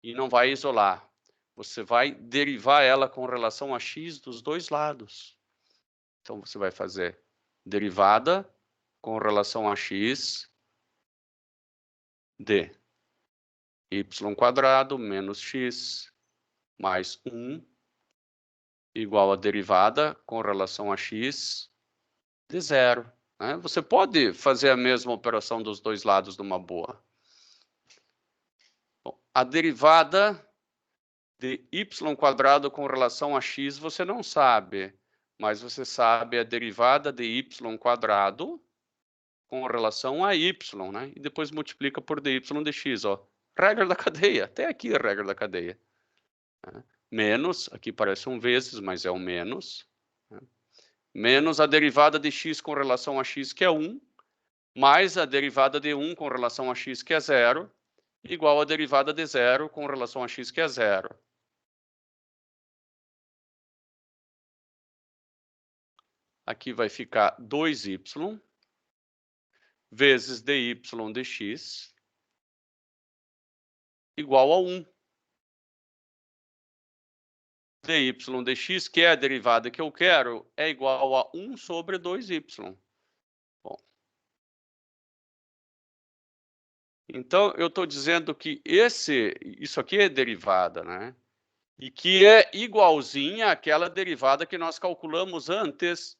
e não vai isolar. Você vai derivar ela com relação a x dos dois lados. Então, você vai fazer derivada com relação a x de y² menos x mais 1 igual a derivada com relação a x de 0. Né? Você pode fazer a mesma operação dos dois lados numa boa. Bom, a derivada de y² com relação a x você não sabe, mas você sabe a derivada de y² com relação a y, né? E depois multiplica por dy de x, ó. Regra da cadeia, até aqui a regra da cadeia. Né? Menos, aqui parece um vezes, mas é um menos. Né? Menos a derivada de x com relação a x, que é 1, mais a derivada de 1 com relação a x, que é 0, igual a derivada de 0 com relação a x, que é 0. Aqui vai ficar 2y vezes dy de x igual a 1. dy de x, que é a derivada que eu quero, é igual a 1 sobre 2y. Bom. Então, eu estou dizendo que isso aqui é derivada, né? E que é igualzinha àquela derivada que nós calculamos antes,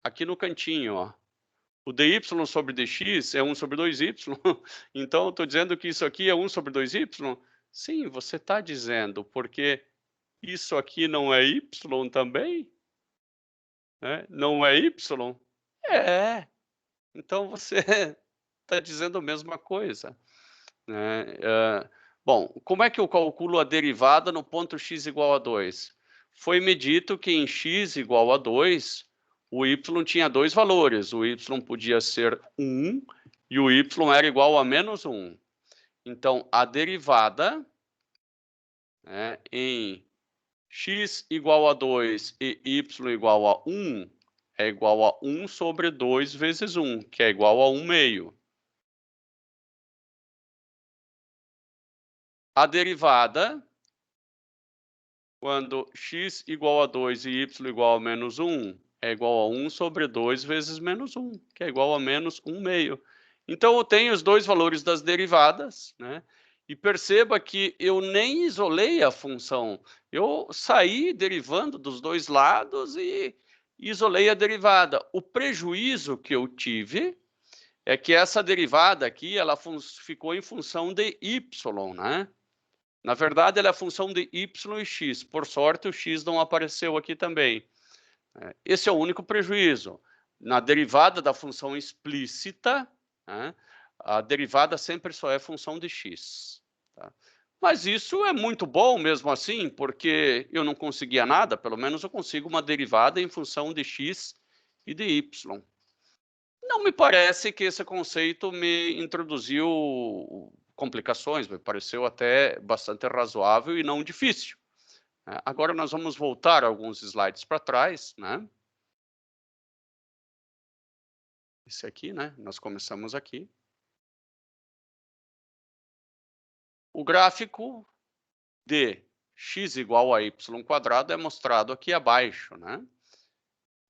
aqui no cantinho, ó. O dy sobre dx é 1 sobre 2y. Então, eu estou dizendo que isso aqui é 1 sobre 2y? Sim, você está dizendo, porque isso aqui não é y também? Né? Não é y? É. Então, você está dizendo a mesma coisa. Né? Bom, como é que eu calculo a derivada no ponto x igual a 2? Foi-me dito que em x igual a 2, o y tinha dois valores. O y podia ser 1 e o y era igual a menos 1. Então, a derivada, né, em x igual a 2 e y igual a 1 é igual a 1 sobre 2 vezes 1, que é igual a 1 meio. A derivada, quando x igual a 2 e y igual a menos 1, é igual a 1 sobre 2 vezes menos 1, que é igual a menos 1 meio. Então, eu tenho os dois valores das derivadas, né? E perceba que eu nem isolei a função. Eu saí derivando dos dois lados e isolei a derivada. O prejuízo que eu tive é que essa derivada aqui, ela ficou em função de y, né? Na verdade, ela é a função de y e x. Por sorte, o x não apareceu aqui também. Esse é o único prejuízo. Na derivada da função explícita, né, a derivada sempre só é função de x. Tá? Mas isso é muito bom mesmo assim, porque eu não conseguia nada, pelo menos eu consigo uma derivada em função de x e de y. Não me parece que esse conceito me introduziu complicações, me pareceu até bastante razoável e não difícil. Agora nós vamos voltar alguns slides para trás, né? Esse aqui, né? Nós começamos aqui. O gráfico de x igual a y² é mostrado aqui abaixo, né?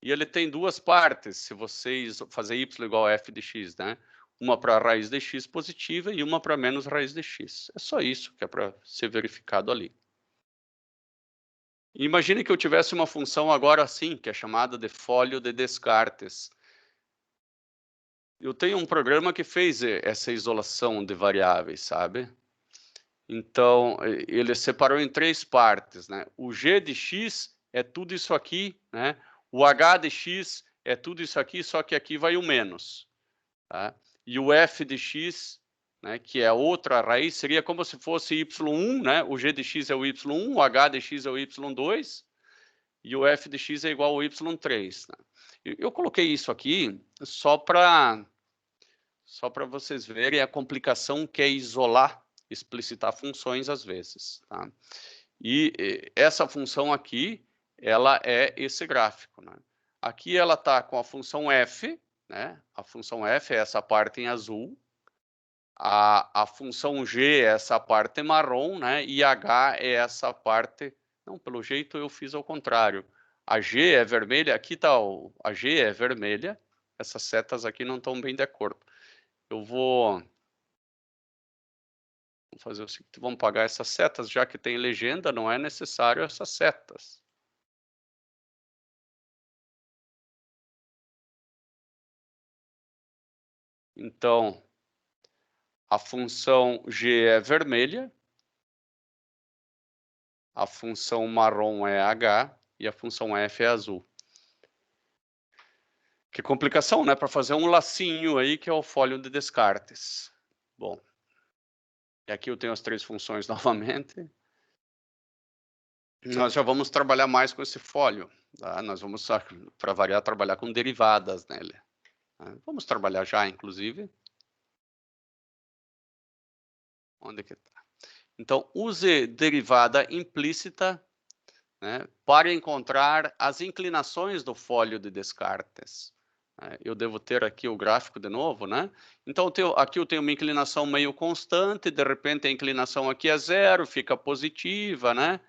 E ele tem duas partes, se vocês fazer y igual a f de x, né? Uma para a raiz de x positiva e uma para menos raiz de x. É só isso que é para ser verificado ali. Imagine que eu tivesse uma função agora assim, que é chamada de folho de Descartes. Eu tenho um programa que fez essa isolação de variáveis, sabe? Então, ele separou em três partes, né? O g de x é tudo isso aqui, né? O h de x é tudo isso aqui, só que aqui vai o menos, tá? E o f de x, né, que é outra raiz, seria como se fosse y1, né? O g de x é o y1, o h de x é o y2, e o f de x é igual ao y3. Né? Eu coloquei isso aqui só para vocês verem a complicação que é isolar, explicitar funções às vezes. Tá? E essa função aqui, ela é esse gráfico. Né? Aqui ela está com a função f, né? A função f é essa parte em azul, a função g é essa parte marrom, né? E h é essa parte... Não, pelo jeito eu fiz ao contrário. A G é vermelha, aqui está a G é vermelha, essas setas aqui não estão bem de acordo. Eu vou fazer o seguinte, vamos apagar essas setas, já que tem legenda, não é necessário essas setas. Então, a função G é vermelha, a função marrom é H e a função F é azul. Que complicação, né? Para fazer um lacinho aí, que é o folho de Descartes. Bom, e aqui eu tenho as três funções novamente. Nós já vamos trabalhar mais com esse folho. Tá? Nós vamos, para variar, trabalhar com derivadas nele. Tá? Vamos trabalhar já, inclusive. Onde é que está? Então, use derivada implícita, né, para encontrar as inclinações do folho de Descartes. Eu devo ter aqui o gráfico de novo, né? Então, aqui eu tenho uma inclinação meio constante, de repente a inclinação aqui é zero, fica positiva, né?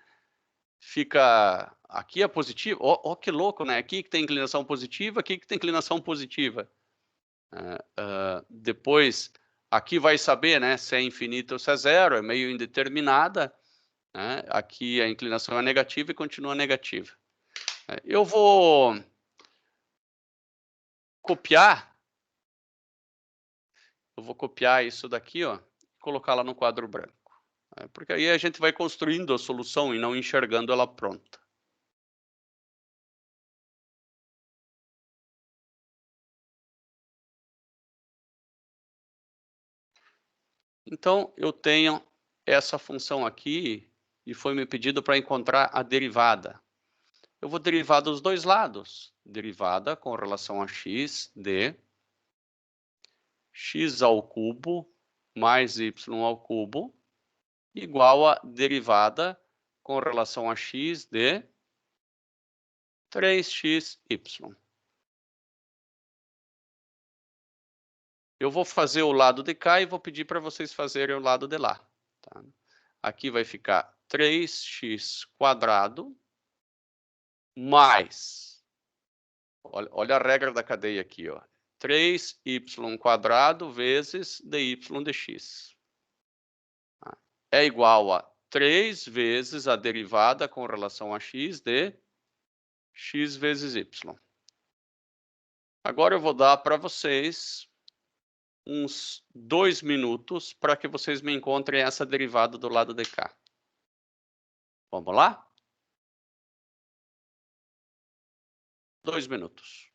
Fica... Aqui é positiva. Ó, que louco, né? Aqui que tem inclinação positiva, aqui que tem inclinação positiva. Depois, aqui vai saber, né, se é infinito ou se é zero, é meio indeterminada. Né? Aqui a inclinação é negativa e continua negativa. Eu vou copiar isso daqui, ó, e colocar lá no quadro branco. Porque aí a gente vai construindo a solução e não enxergando ela pronta. Então, eu tenho essa função aqui e foi me pedido para encontrar a derivada. Eu vou derivar dos dois lados. Derivada com relação a x de x ao cubo mais y ao cubo igual a derivada com relação a x de 3xy. Eu vou fazer o lado de cá e vou pedir para vocês fazerem o lado de lá. Tá? Aqui vai ficar 3x² mais... Olha a regra da cadeia aqui, ó. 3y² vezes dy de x. É igual a 3 vezes a derivada com relação a x de x vezes y. Agora eu vou dar para vocês uns 2 minutos para que vocês me encontrem essa derivada do lado de cá. Vamos lá? 2 minutos.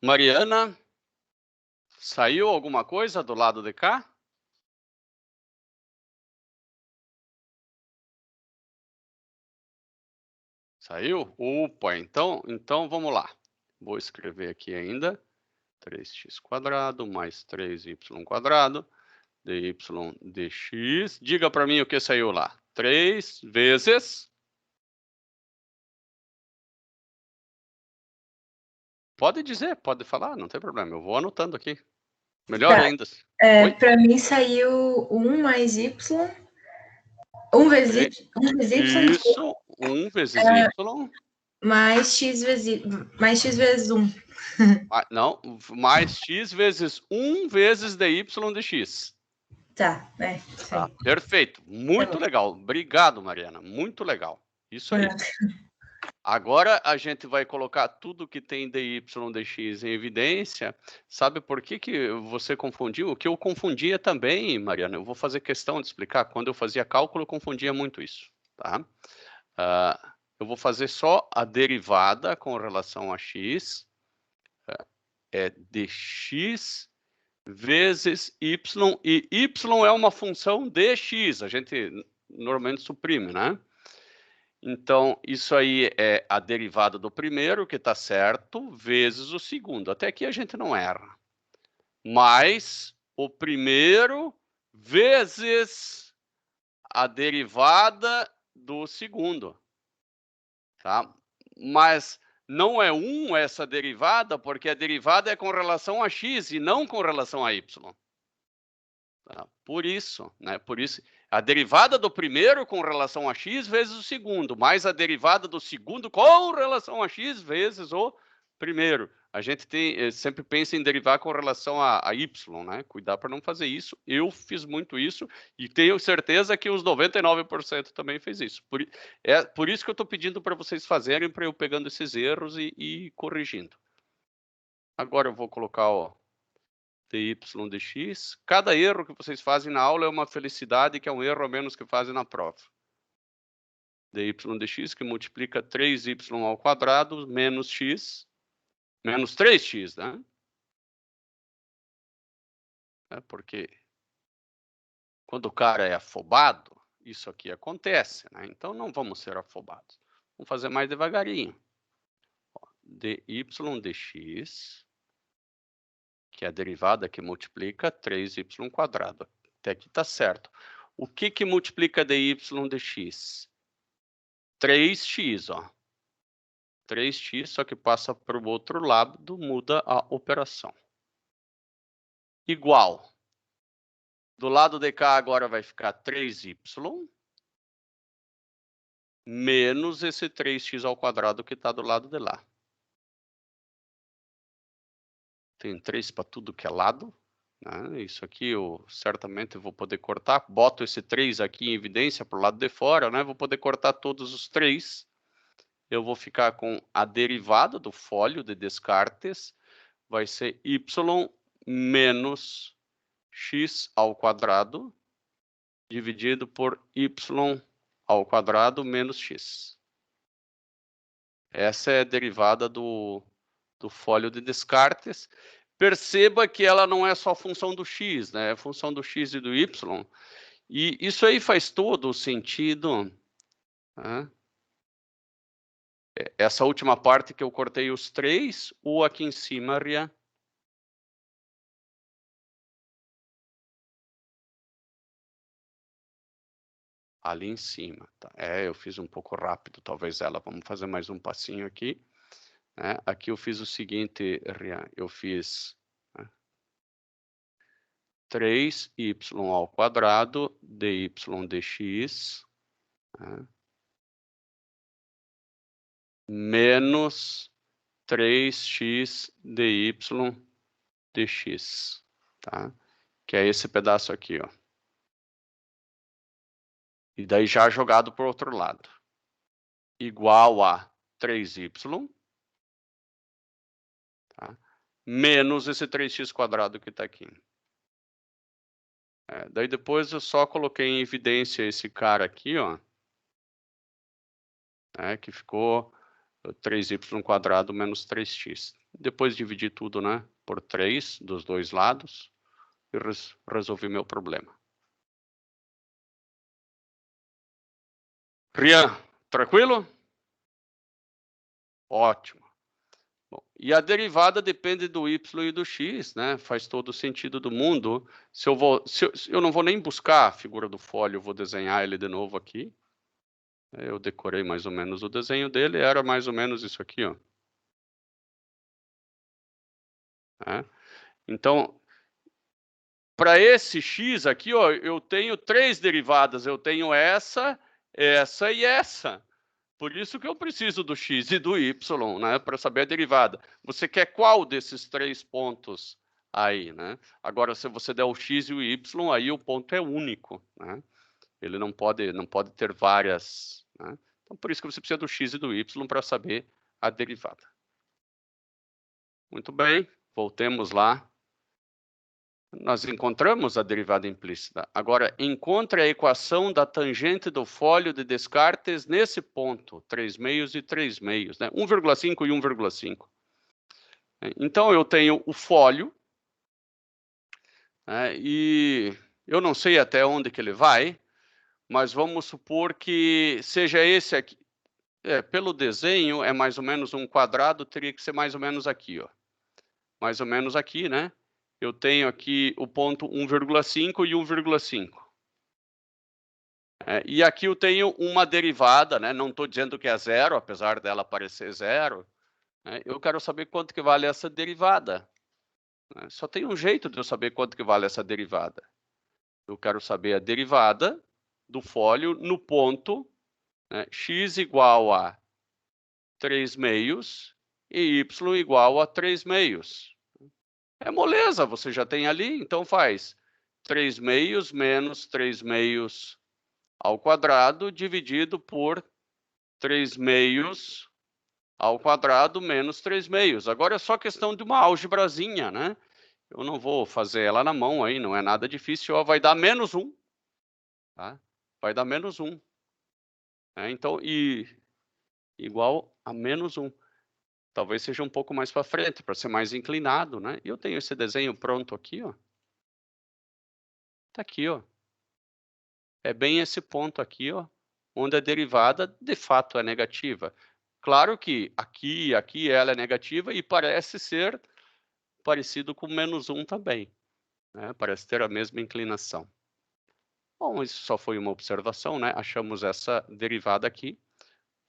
Mariana, saiu alguma coisa do lado de cá? Saiu? Opa, então vamos lá. Vou escrever aqui ainda. 3x² mais 3y² dy dx. Diga para mim o que saiu lá. 3 vezes... Pode dizer, pode falar, não tem problema. Eu vou anotando aqui. Melhor ainda. Para mim saiu 1 mais y. 1 vezes y. Isso, 1 vezes y. Mais x vezes 1. Não, mais x vezes 1 vezes dy dx. Tá, Tá, perfeito. Muito legal. Obrigado, Mariana. Muito legal. Isso aí. Agora a gente vai colocar tudo que tem dy dx em evidência. Sabe por que você confundiu? O que eu confundia também, Mariana, eu vou fazer questão de explicar. Quando eu fazia cálculo, eu confundia muito isso. Tá? Eu vou fazer só a derivada com relação a x. É dx vezes y. E y é uma função de x. A gente normalmente suprime, né? Então, isso aí é a derivada do primeiro, que está certo, vezes o segundo. Até aqui a gente não erra. Mais o primeiro vezes a derivada do segundo. Tá? Mas não é 1 essa derivada, porque a derivada é com relação a x e não com relação a y. Tá? Por isso, né? Por isso, a derivada do primeiro com relação a x vezes o segundo, mais a derivada do segundo com relação a x vezes o primeiro. A gente sempre pensa em derivar com relação a y, né? Cuidar para não fazer isso. Eu fiz muito isso e tenho certeza que os 99% também fez isso. Por isso que eu estou pedindo para vocês fazerem, para eu pegando esses erros e corrigindo. Agora eu vou colocar, ó, dy dx. Cada erro que vocês fazem na aula é uma felicidade, que é um erro a menos que fazem na prova. dy dx, que multiplica 3y ao quadrado menos x, menos 3x, né? Porque quando o cara é afobado, isso aqui acontece, né? Então não vamos ser afobados. Vamos fazer mais devagarinho. Ó, dy dx, que é a derivada que multiplica 3y². Até aqui está certo. O que multiplica dy dx? 3x, ó. 3x, só que passa para o outro lado, muda a operação. Igual. Do lado de cá agora vai ficar 3y menos esse 3x² que está do lado de lá. Tem 3 para tudo que é lado. Né? Isso aqui eu certamente vou poder cortar. Boto esse 3 aqui em evidência para o lado de fora, né? Vou poder cortar todos os 3. Eu vou ficar com a derivada do fólio de Descartes. Vai ser y menos x² dividido por y² menos x. Essa é a derivada do fólio de Descartes. Perceba que ela não é só função do x, né? É função do x e do y. E isso aí faz todo o sentido. Né? Essa última parte que eu cortei os 3, ou aqui em cima, ali em cima. Tá? Eu fiz um pouco rápido, talvez ela. Vamos fazer mais um passinho aqui. Né? Aqui eu fiz o seguinte, eu fiz 3y² dy dx, né? Menos 3x dy dx, tá? Que é esse pedaço aqui, ó. E daí já jogado para o outro lado. Igual a 3y, tá? Menos esse 3x² que está aqui. Daí depois eu só coloquei em evidência esse cara aqui, ó. Que ficou 3y² menos 3x. Depois dividi tudo, né, por 3 dos dois lados e resolvi meu problema. Rian, tranquilo? Ótimo. Bom, e a derivada depende do y e do x, né? Faz todo o sentido do mundo. Eu não vou nem buscar a figura do fólio, eu vou desenhar ele de novo aqui. Eu decorei mais ou menos o desenho dele, era mais ou menos isso aqui, ó. Então, para esse x aqui, ó, eu tenho 3 derivadas. Eu tenho essa e essa. Por isso que eu preciso do x e do y, né, para saber a derivada. Você quer qual desses 3 pontos aí, né? Agora, se você der o x e o y, aí o ponto é único, né? Ele não pode ter várias, né? Então, por isso que você precisa do x e do y para saber a derivada. Muito bem, voltemos lá. Nós encontramos a derivada implícita. Agora, encontre a equação da tangente do fólio de Descartes nesse ponto, 3/2 e 3/2, né? 1,5 e 1,5. Então, eu tenho o fólio, né? E eu não sei até onde que ele vai, mas vamos supor que seja esse aqui. Pelo desenho, é mais ou menos um quadrado, teria que ser mais ou menos aqui, ó. Mais ou menos aqui, né? Eu tenho aqui o ponto 1,5 e 1,5. E aqui eu tenho uma derivada, né? Não estou dizendo que é zero, apesar dela parecer zero. Eu quero saber quanto que vale essa derivada. Só tem um jeito de eu saber quanto que vale essa derivada. Eu quero saber a derivada do fólio no ponto, né, x igual a 3 meios e y igual a 3 meios. É moleza, você já tem ali, então faz 3 meios menos 3 meios ao quadrado dividido por 3 meios ao quadrado menos 3 meios. Agora é só questão de uma álgebrazinha, né? Eu não vou fazer ela na mão aí, não é nada difícil, ó, vai dar menos 1. Tá? Vai dar menos 1. Então, igual a menos 1. Talvez seja um pouco mais para frente, para ser mais inclinado, né? E eu tenho esse desenho pronto aqui, ó. Tá aqui, ó. É bem esse ponto aqui, ó, onde a derivada de fato é negativa. Claro que aqui e aqui ela é negativa e parece ser parecido com menos 1 também, né? Parece ter a mesma inclinação. Bom, isso só foi uma observação, né? Achamos essa derivada aqui.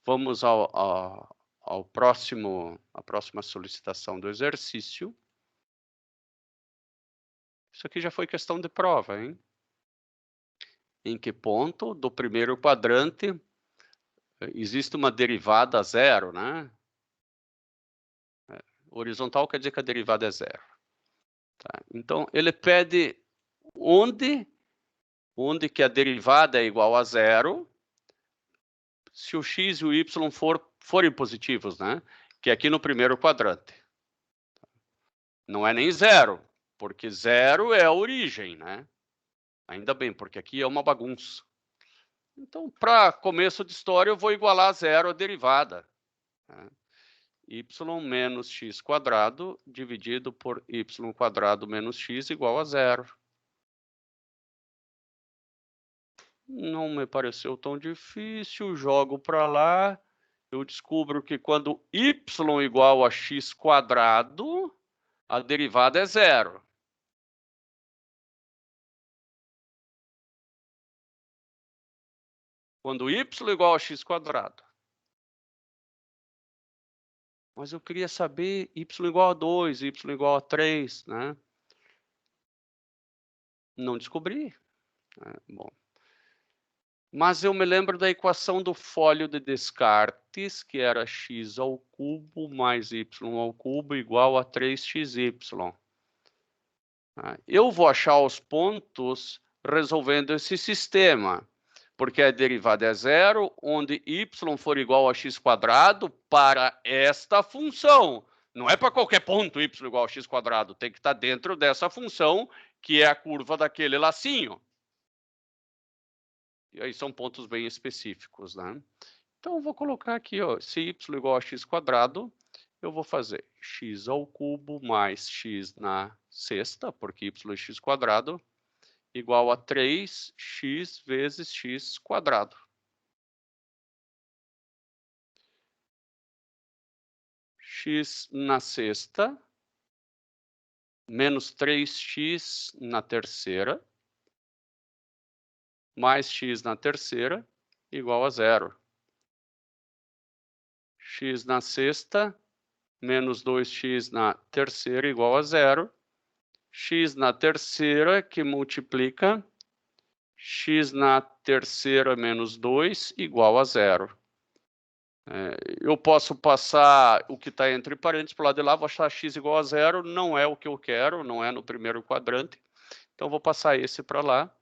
Vamos à próxima solicitação do exercício. Isso aqui já foi questão de prova, hein? Em que ponto do primeiro quadrante existe uma derivada zero, né? Horizontal quer dizer que a derivada é zero. Tá? Então, ele pede onde que a derivada é igual a zero, se o x e o y forem positivos, né? Que é aqui no primeiro quadrante. Não é nem zero, porque zero é a origem, né? Ainda bem, porque aqui é uma bagunça. Então, para começo de história, eu vou igualar a zero a derivada. Né? Y menos x quadrado dividido por y quadrado menos x igual a zero. Não me pareceu tão difícil, jogo para lá. Eu descubro que quando y igual a x quadrado, a derivada é zero. Quando y igual a x quadrado. Mas eu queria saber y igual a 2, y igual a 3, né? Não descobri. Bom. Mas eu me lembro da equação do fólio de Descartes, que era x ao cubo mais y ao cubo igual a 3xy. Eu vou achar os pontos resolvendo esse sistema, porque a derivada é zero, onde y for igual a x quadrado para esta função. Não é para qualquer ponto y igual a x quadrado, tem que estar dentro dessa função, que é a curva daquele lacinho. E aí são pontos bem específicos, né? Então, eu vou colocar aqui, ó, se y igual a x quadrado, eu vou fazer x ao cubo mais x na sexta, porque y é x quadrado, igual a 3x vezes x quadrado. X na sexta, menos 3x na terceira, mais x na terceira, igual a zero. X na sexta, menos 2x na terceira, igual a zero. X na terceira, que multiplica x na terceira menos 2, igual a zero. Eu posso passar o que está entre parênteses para o lado de lá, vou achar x igual a zero, não é o que eu quero, não é no primeiro quadrante. Então, vou passar esse para lá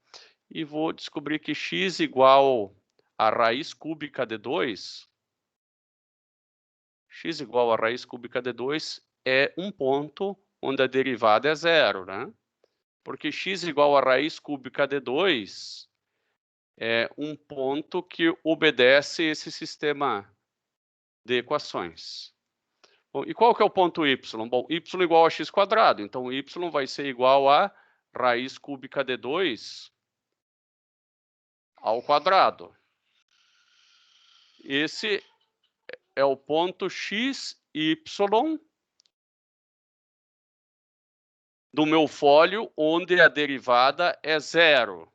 e vou descobrir que x igual a raiz cúbica de 2, x igual a raiz cúbica de 2 é um ponto onde a derivada é zero, né? Porque x igual a raiz cúbica de 2 é um ponto que obedece esse sistema de equações. Bom, e qual que é o ponto y? Bom, y igual a x quadrado, então y vai ser igual a raiz cúbica de 2 ao quadrado. Esse é o ponto x, y do meu fólio, onde a derivada é zero.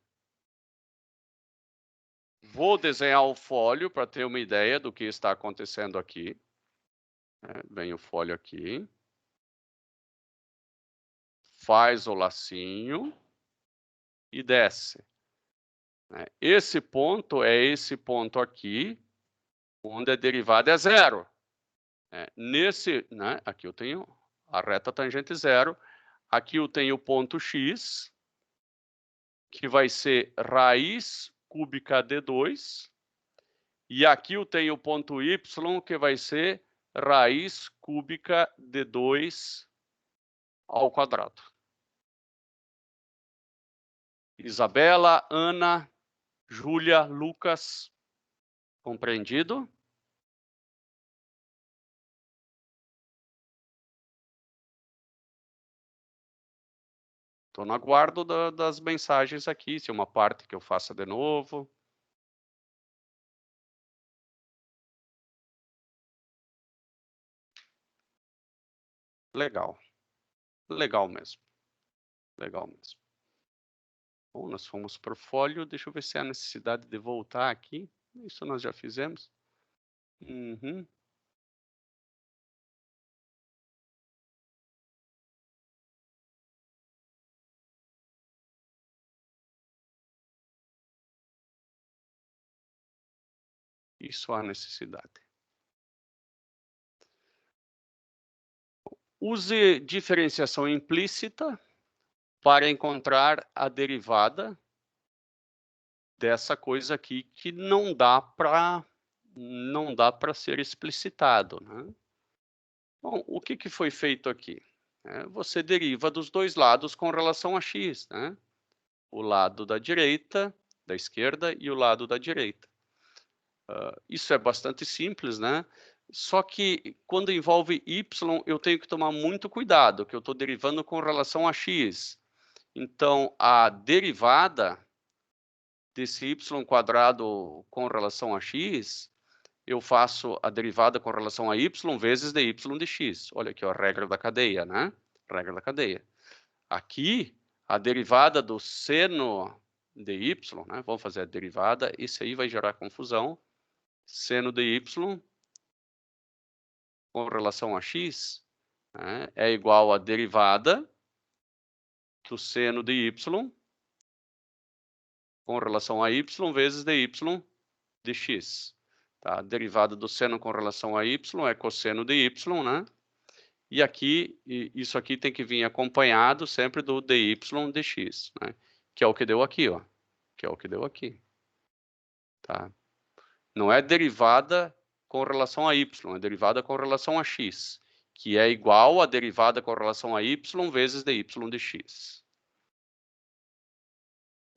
Vou desenhar o fólio para ter uma ideia do que está acontecendo aqui. Vem o fólio aqui. Faz o lacinho. e desce. Esse ponto é esse ponto aqui, onde a derivada é zero. Aqui eu tenho a reta tangente zero, aqui eu tenho o ponto x, que vai ser raiz cúbica de 2, e aqui eu tenho o ponto y, que vai ser raiz cúbica de 2 ao quadrado. Isabela, Ana, Júlia, Lucas, compreendido? Estou no aguardo das mensagens aqui, se é uma parte que eu faça de novo. Legal. Legal mesmo. Legal mesmo. Bom, nós fomos para o folho. Deixa eu ver se há necessidade de voltar aqui. Isso nós já fizemos. Uhum. Isso há necessidade. Use diferenciação implícita para encontrar a derivada dessa coisa aqui que não dá para ser explicitado, né? Bom, o que foi feito aqui? Você deriva dos dois lados com relação a x, né? O lado da direita, da esquerda e o lado da direita. Isso é bastante simples, né? Só que quando envolve y, eu tenho que tomar muito cuidado, que eu estou derivando com relação a x. Então, a derivada desse y quadrado com relação a x, eu faço a derivada com relação a y vezes dy de x. Olha aqui, ó, a regra da cadeia, né? Regra da cadeia. Aqui, a derivada do seno de y, né? Vamos fazer a derivada, isso aí vai gerar confusão. Seno de y com relação a x, né, é igual a derivada do seno de y com relação a y vezes dy de x. Tá? A derivada do seno com relação a y é cosseno de y, né? E aqui, isso aqui tem que vir acompanhado sempre do dy de x, né? Que é o que deu aqui, ó. Que é o que deu aqui. Tá? Não é derivada com relação a y, é derivada com relação a x, que é igual a derivada com relação a y vezes dy de x.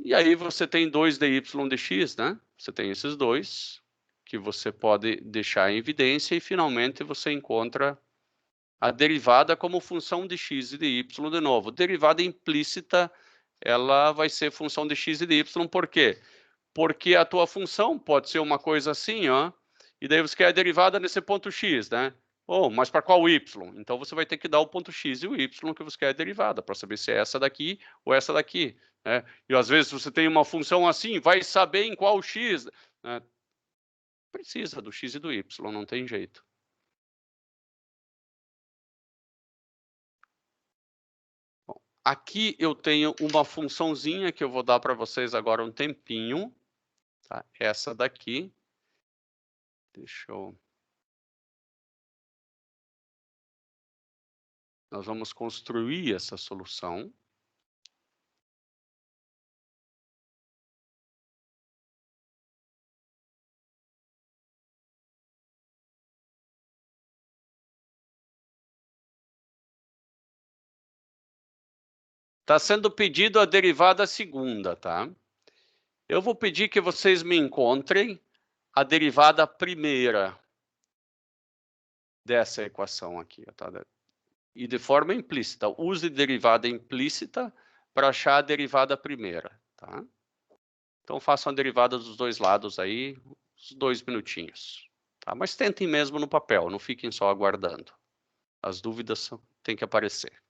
E aí você tem 2 dy de x, né? Você tem esses dois, que você pode deixar em evidência, e finalmente você encontra a derivada como função de x e de y de novo. Derivada implícita, ela vai ser função de x e de y, por quê? Porque a tua função pode ser uma coisa assim, ó, e daí você quer a derivada nesse ponto x, né? Oh, mas para qual y? Então você vai ter que dar o ponto x e o y que você quer a derivada, para saber se é essa daqui ou essa daqui, né? E às vezes você tem uma função assim, vai saber em qual x, né? Precisa do x e do y, não tem jeito. Bom, aqui eu tenho uma funçãozinha que eu vou dar para vocês agora um tempinho, tá? Essa daqui. Deixa eu... Nós vamos construir essa solução. Está sendo pedido a derivada segunda, tá? Eu vou pedir que vocês me encontrem a derivada primeira dessa equação aqui, tá? E de forma implícita. Use derivada implícita para achar a derivada primeira, tá? Então façam a derivada dos dois lados aí, uns 2 minutinhos, tá? Mas tentem mesmo no papel, não fiquem só aguardando. As dúvidas têm que aparecer.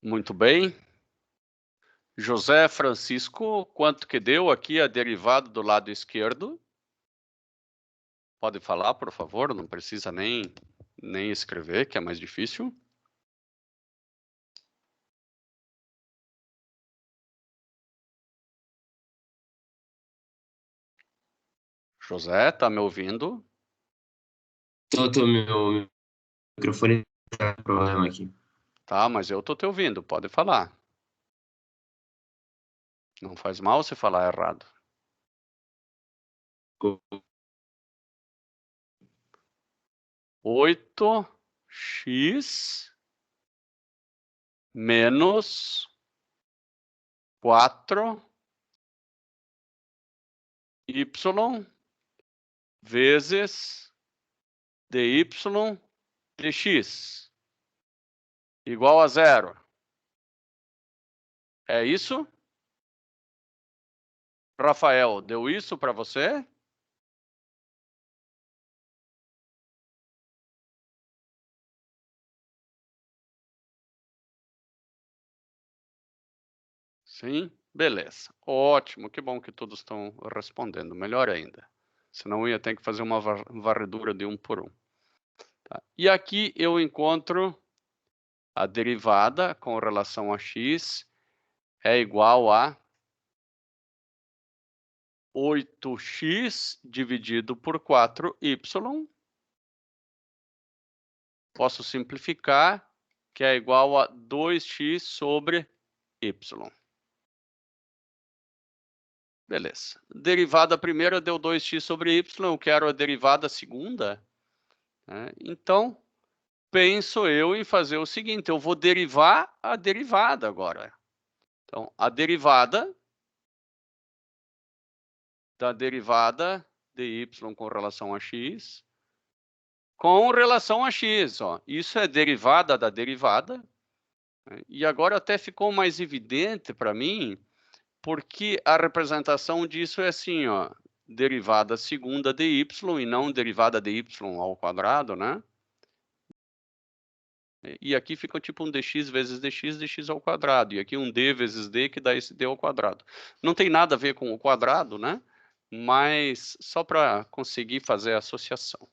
Muito bem. José Francisco, quanto que deu aqui a derivada do lado esquerdo? Pode falar, por favor, não precisa nem escrever, que é mais difícil. José, tá me ouvindo? Meu microfone tá com problema aqui. Tá, mas eu tô te ouvindo, pode falar. Não faz mal se falar errado. 8x menos 4y vezes dy dx igual a 0. É isso? Rafael, deu isso para você? Sim? Beleza. Ótimo, que bom que todos estão respondendo. Melhor ainda. Senão eu ia ter que fazer uma varredura de 1 por 1. Tá? E aqui eu encontro a derivada com relação a x é igual a 8x dividido por 4y. Posso simplificar, que é igual a 2x sobre y. Beleza. Derivada primeira deu 2x sobre y, eu quero a derivada segunda. Né? Então, penso eu em fazer o seguinte, eu vou derivar a derivada agora. Então, a derivada da derivada de y com relação a x, com relação a x. Ó. Isso é derivada da derivada. Né? E agora até ficou mais evidente para mim, porque a representação disso é assim, ó, derivada segunda de y e não derivada de y ao quadrado, né? E aqui fica tipo um dx vezes dx ao quadrado. E aqui um d vezes d, que dá esse d ao quadrado. Não tem nada a ver com o quadrado, né? Mas só para conseguir fazer a associação.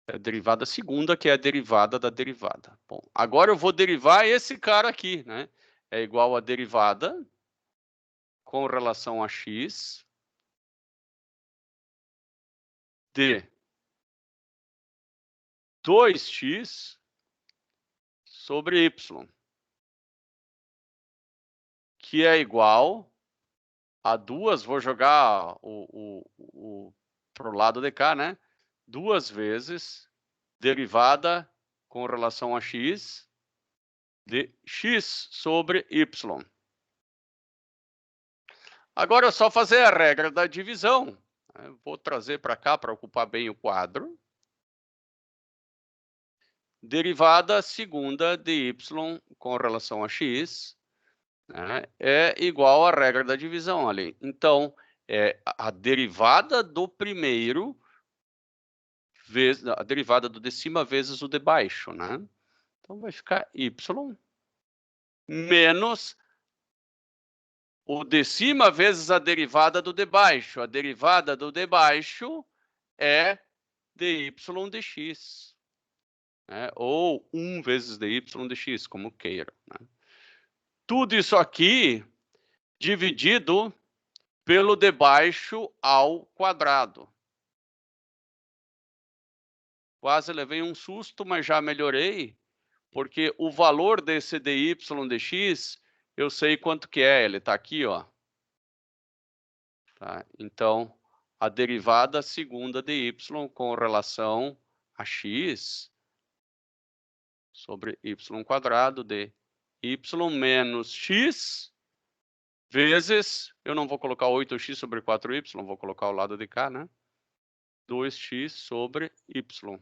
É a derivada segunda, que é a derivada da derivada. Bom, agora eu vou derivar esse cara aqui, né? É igual a derivada com relação a x de 2x sobre y, que é igual a 2, vou jogar para o lado de cá, né? 2 vezes derivada com relação a x de x sobre y. Agora é só fazer a regra da divisão. Vou trazer para cá para ocupar bem o quadro. Derivada segunda de y com relação a x, né, é igual à regra da divisão ali. Então, a derivada do primeiro vezes a derivada do de cima vezes o de baixo, né? Então vai ficar y menos o de cima vezes a derivada do de baixo. A derivada do de baixo é dy dx. Né? Ou 1 vezes dy dx, como queira. Né? Tudo isso aqui dividido pelo de baixo ao quadrado. Quase levei um susto, mas já melhorei, porque o valor desse dy dx, eu sei quanto que é, ele está aqui, ó. Tá? Então, a derivada segunda de y com relação a x sobre y quadrado de y menos x vezes, eu não vou colocar 8x sobre 4y, vou colocar ao lado de cá, né? 2x sobre y.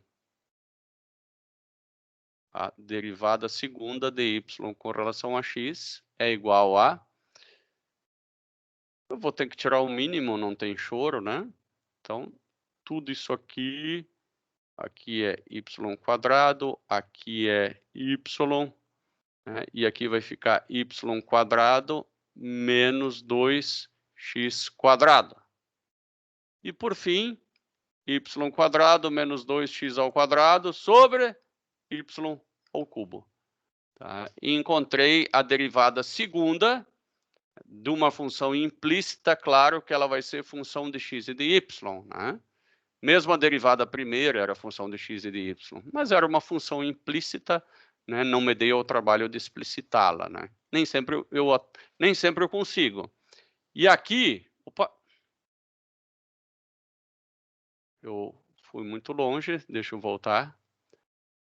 A derivada segunda de y com relação a x é igual a... Eu vou ter que tirar o mínimo, não tem choro, né? Então, tudo isso aqui é y quadrado, aqui é y, né? E aqui vai ficar y² menos 2x². E, por fim, y² menos 2x² sobre y². Tá? E encontrei a derivada segunda de uma função implícita, claro que ela vai ser função de x e de y, né? Mesmo a derivada primeira era função de x e de y, mas era uma função implícita, né? Não me dei ao trabalho de explicitá-la, né? Nem sempre eu consigo. E aqui, opa, eu fui muito longe, deixa eu voltar.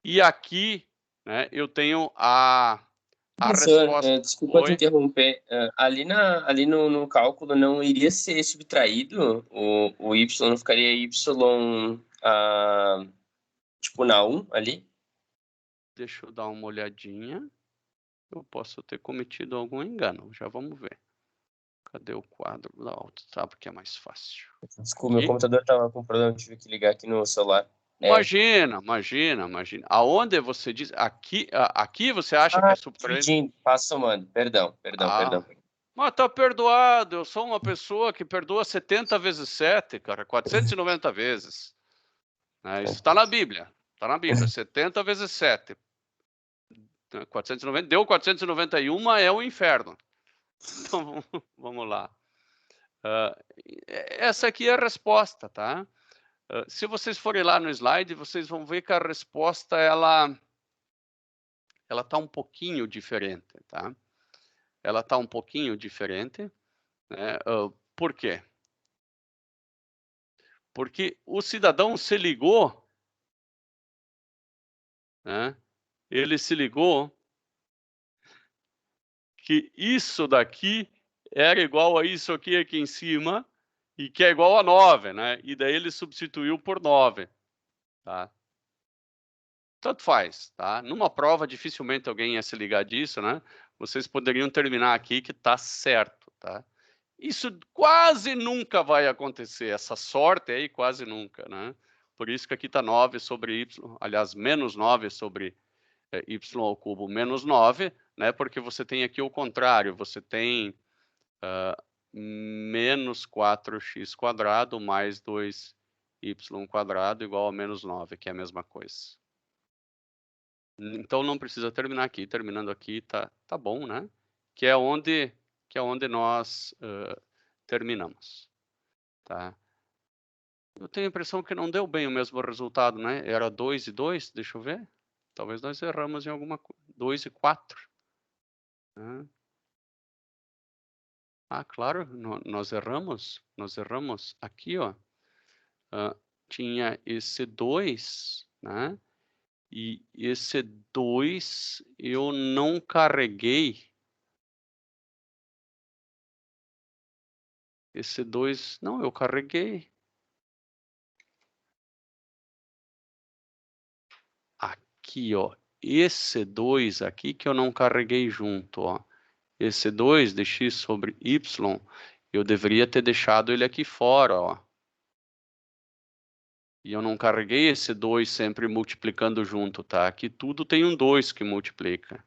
E aqui, né, eu tenho a Professor, resposta. desculpa te Oi? interromper. Ali no cálculo não iria ser subtraído? O y não ficaria y, tipo na 1 ali? Deixa eu dar uma olhadinha. Eu posso ter cometido algum engano. Já vamos ver. Cadê o quadro? Lá, tá, porque é mais fácil. Desculpa, meu computador estava com problema, tive que ligar aqui no celular. Imagina. Aonde você diz? Aqui você acha que é subtraído? Dividindo, passo somando. Perdão. Mas tá perdoado. Eu sou uma pessoa que perdoa 70 vezes 7, cara. 490 vezes. Isso está na Bíblia. Está na Bíblia. 70 vezes 7. 490, deu 491, é o inferno. Então, vamos lá. Essa aqui é a resposta, tá? Se vocês forem lá no slide, vocês vão ver que a resposta, ela tá um pouquinho diferente, tá? Ela tá um pouquinho diferente, né? Por quê? Porque o cidadão se ligou, né? Ele se ligou que isso daqui era igual a isso aqui em cima, e que é igual a 9, né? E daí ele substituiu por 9, tá? Tanto faz, tá? Numa prova, dificilmente alguém ia se ligar disso, né? Vocês poderiam terminar aqui que tá certo, tá? Isso quase nunca vai acontecer, essa sorte aí quase nunca, né? Por isso que aqui tá 9 sobre y, aliás, menos 9 sobre y² menos 9, né? Porque você tem aqui o contrário, você tem menos 4x² mais 2y² igual a menos 9, que é a mesma coisa. Então não precisa terminar aqui, terminando aqui tá bom, né? Que é onde nós terminamos, tá? Eu tenho a impressão que não deu bem o mesmo resultado, né? Era 2 e 2, deixa eu ver. Talvez nós erramos em alguma coisa. 2 e 4. Né? Claro, nós erramos aqui, ó. Tinha esse 2, né? E esse 2 eu não carreguei. Esse 2, não, eu carreguei. Aqui, ó. Esse 2 aqui que eu não carreguei junto, ó. Esse 2 de x sobre y, eu deveria ter deixado ele aqui fora, ó. E eu não carreguei esse 2 sempre multiplicando junto, tá? Aqui tudo tem um 2 que multiplica.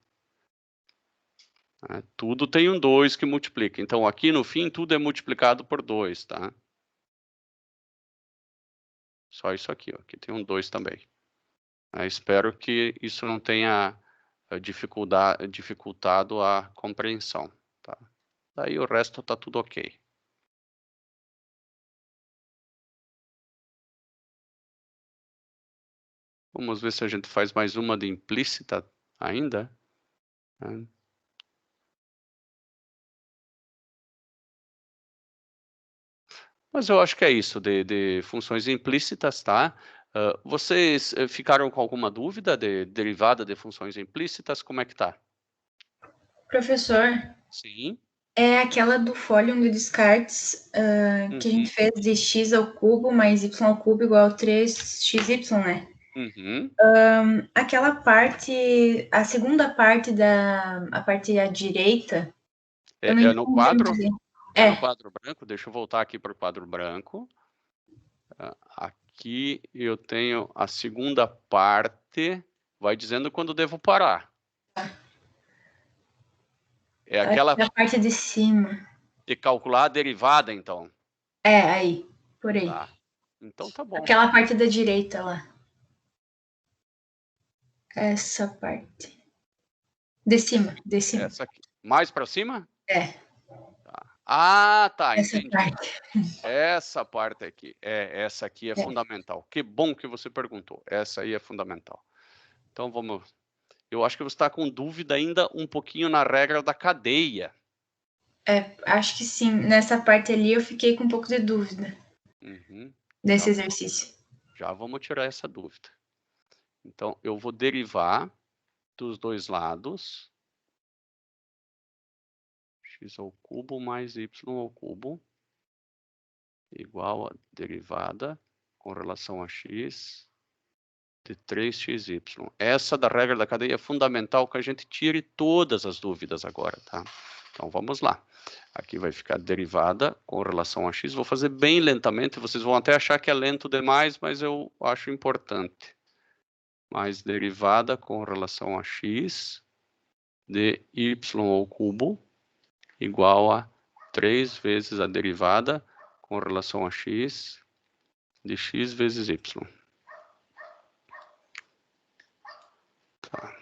Tudo tem um 2 que multiplica. Então, aqui no fim, tudo é multiplicado por 2, tá? Só isso aqui, ó. Aqui tem um 2 também. Espero que isso não tenha dificultado a compreensão, tá? Daí o resto tá tudo ok. Vamos ver se a gente faz mais uma de implícita ainda. Mas eu acho que é isso, de funções implícitas, tá? Vocês ficaram com alguma dúvida de derivada de funções implícitas? Como é que tá? Professor, Sim. é aquela do fólium de Descartes que a gente fez de x² mais y³ igual a 3xy, né? Aquela parte, a segunda parte a parte à direita, eu não É no quadro? É no quadro branco. Deixa eu voltar aqui para o quadro branco. Aqui eu tenho a segunda parte, vai dizendo quando devo parar. É aquela a parte de cima. de calcular a derivada, então. É, aí. Por aí. Tá. Então tá bom. Aquela parte da direita lá. Essa parte. De cima, de cima. Essa aqui. Mais para cima? É. Tá. Ah, tá, Essa entendi. parte. Essa parte aqui. Essa aqui é fundamental. Que bom que você perguntou. Essa aí é fundamental. Então vamos. Eu acho que você está com dúvida ainda um pouquinho na regra da cadeia. Acho que sim. Nessa parte ali eu fiquei com um pouco de dúvida desse exercício. Já vamos tirar essa dúvida. Então, eu vou derivar dos dois lados. X ao cubo mais y ao cubo igual a derivada com relação a x de 3xy. Essa da regra da cadeia é fundamental que a gente tire todas as dúvidas agora, tá? Então, vamos lá. Aqui vai ficar derivada com relação a x. Vou fazer bem lentamente, vocês vão até achar que é lento demais, mas eu acho importante. Mais derivada com relação a x de y ao cubo igual a 3 vezes a derivada com relação a x de x vezes y. Tá.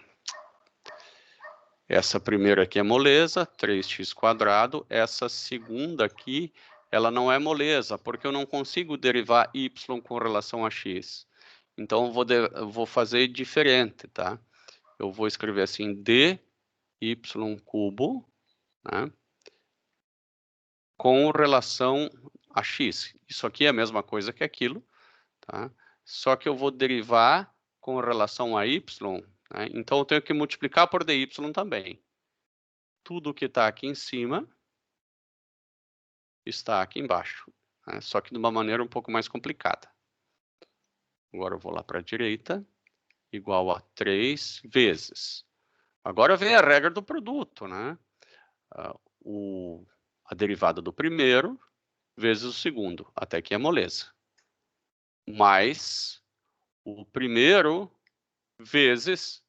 Essa primeira aqui é moleza, 3x². Essa segunda aqui, ela não é moleza, porque eu não consigo derivar y com relação a x. Então, eu vou fazer diferente, tá? Eu vou escrever assim, dy cubo, né? Com relação a x. Isso aqui é a mesma coisa que aquilo, tá? Só que eu vou derivar com relação a y, né? Então eu tenho que multiplicar por dy também. Tudo que está aqui em cima está aqui embaixo, né? Só que de uma maneira um pouco mais complicada. Agora eu vou lá para a direita, igual a 3 vezes. Agora vem a regra do produto, né? A derivada do primeiro vezes o segundo, até que é moleza. Mais o primeiro vezes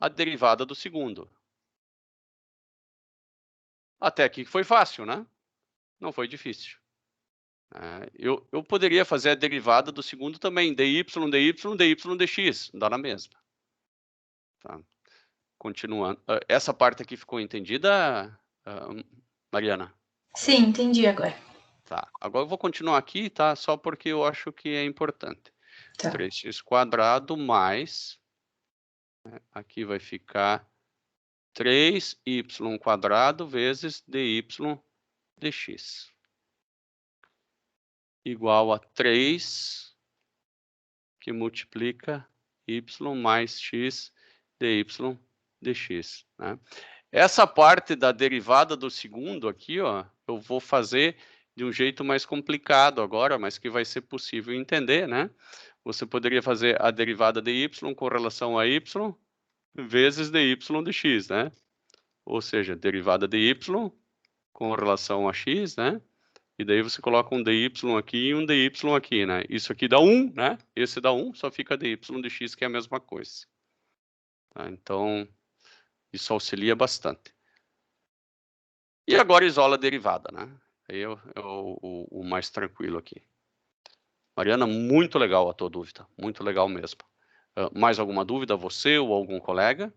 a derivada do segundo. Até aqui foi fácil, né? Não foi difícil. Eu poderia fazer a derivada do segundo também, dy, dx, dá na mesma. Tá? Continuando. Essa parte aqui ficou entendida, Mariana? Sim, entendi agora. Tá. Agora eu vou continuar aqui, tá? Só porque eu acho que é importante. Tá. 3x² mais, né? Aqui vai ficar 3y² vezes dy dx. Igual a 3 que multiplica y mais x dy dx, né? Essa parte da derivada do segundo aqui, ó, eu vou fazer de um jeito mais complicado agora, mas que vai ser possível entender, né? Você poderia fazer a derivada de y com relação a y vezes dy dx, né? Ou seja, derivada de y com relação a x, né? E daí você coloca um dy aqui e um dy aqui, né? Isso aqui dá 1, né? Esse dá 1, só fica dy dx, que é a mesma coisa. Tá? Então, isso auxilia bastante. E agora isola a derivada, né? Aí é o mais tranquilo aqui. Mariana, muito legal a tua dúvida. Muito legal mesmo. Mais alguma dúvida, você ou algum colega?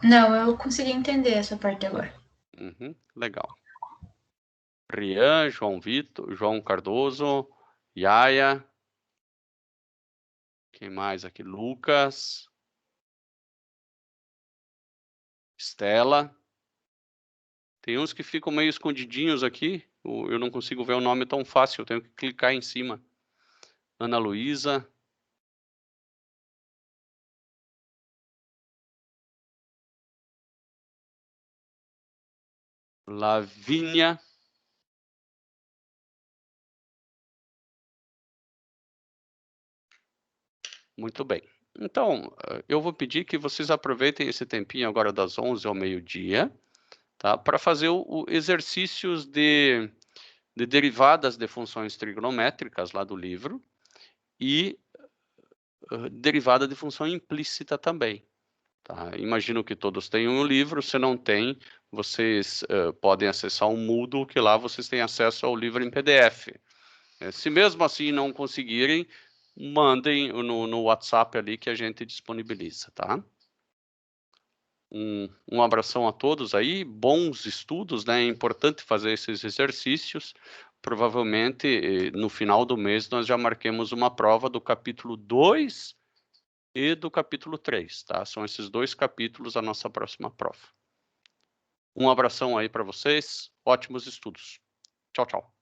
Não, eu consegui entender essa parte agora. Legal. Rian, João Vitor, João Cardoso, Yaya. Quem mais aqui? Lucas. Estela. Tem uns que ficam meio escondidinhos aqui. Eu não consigo ver o nome tão fácil. Eu tenho que clicar em cima. Ana Luísa. Lavínia. Muito bem. Então, eu vou pedir que vocês aproveitem esse tempinho agora das 11 ao meio-dia, tá? Para fazer exercícios de derivadas de funções trigonométricas lá do livro e derivada de função implícita também, Tá? Imagino que todos tenham um livro, se não tem, vocês podem acessar o Moodle, que lá vocês têm acesso ao livro em PDF. Se mesmo assim não conseguirem, mandem no WhatsApp ali que a gente disponibiliza, tá? Um abração a todos aí, bons estudos, né? É importante fazer esses exercícios. Provavelmente, no final do mês, nós já marquemos uma prova do capítulo 2 e do capítulo 3, tá? São esses 2 capítulos a nossa próxima prova. Um abração aí para vocês, ótimos estudos. Tchau, tchau.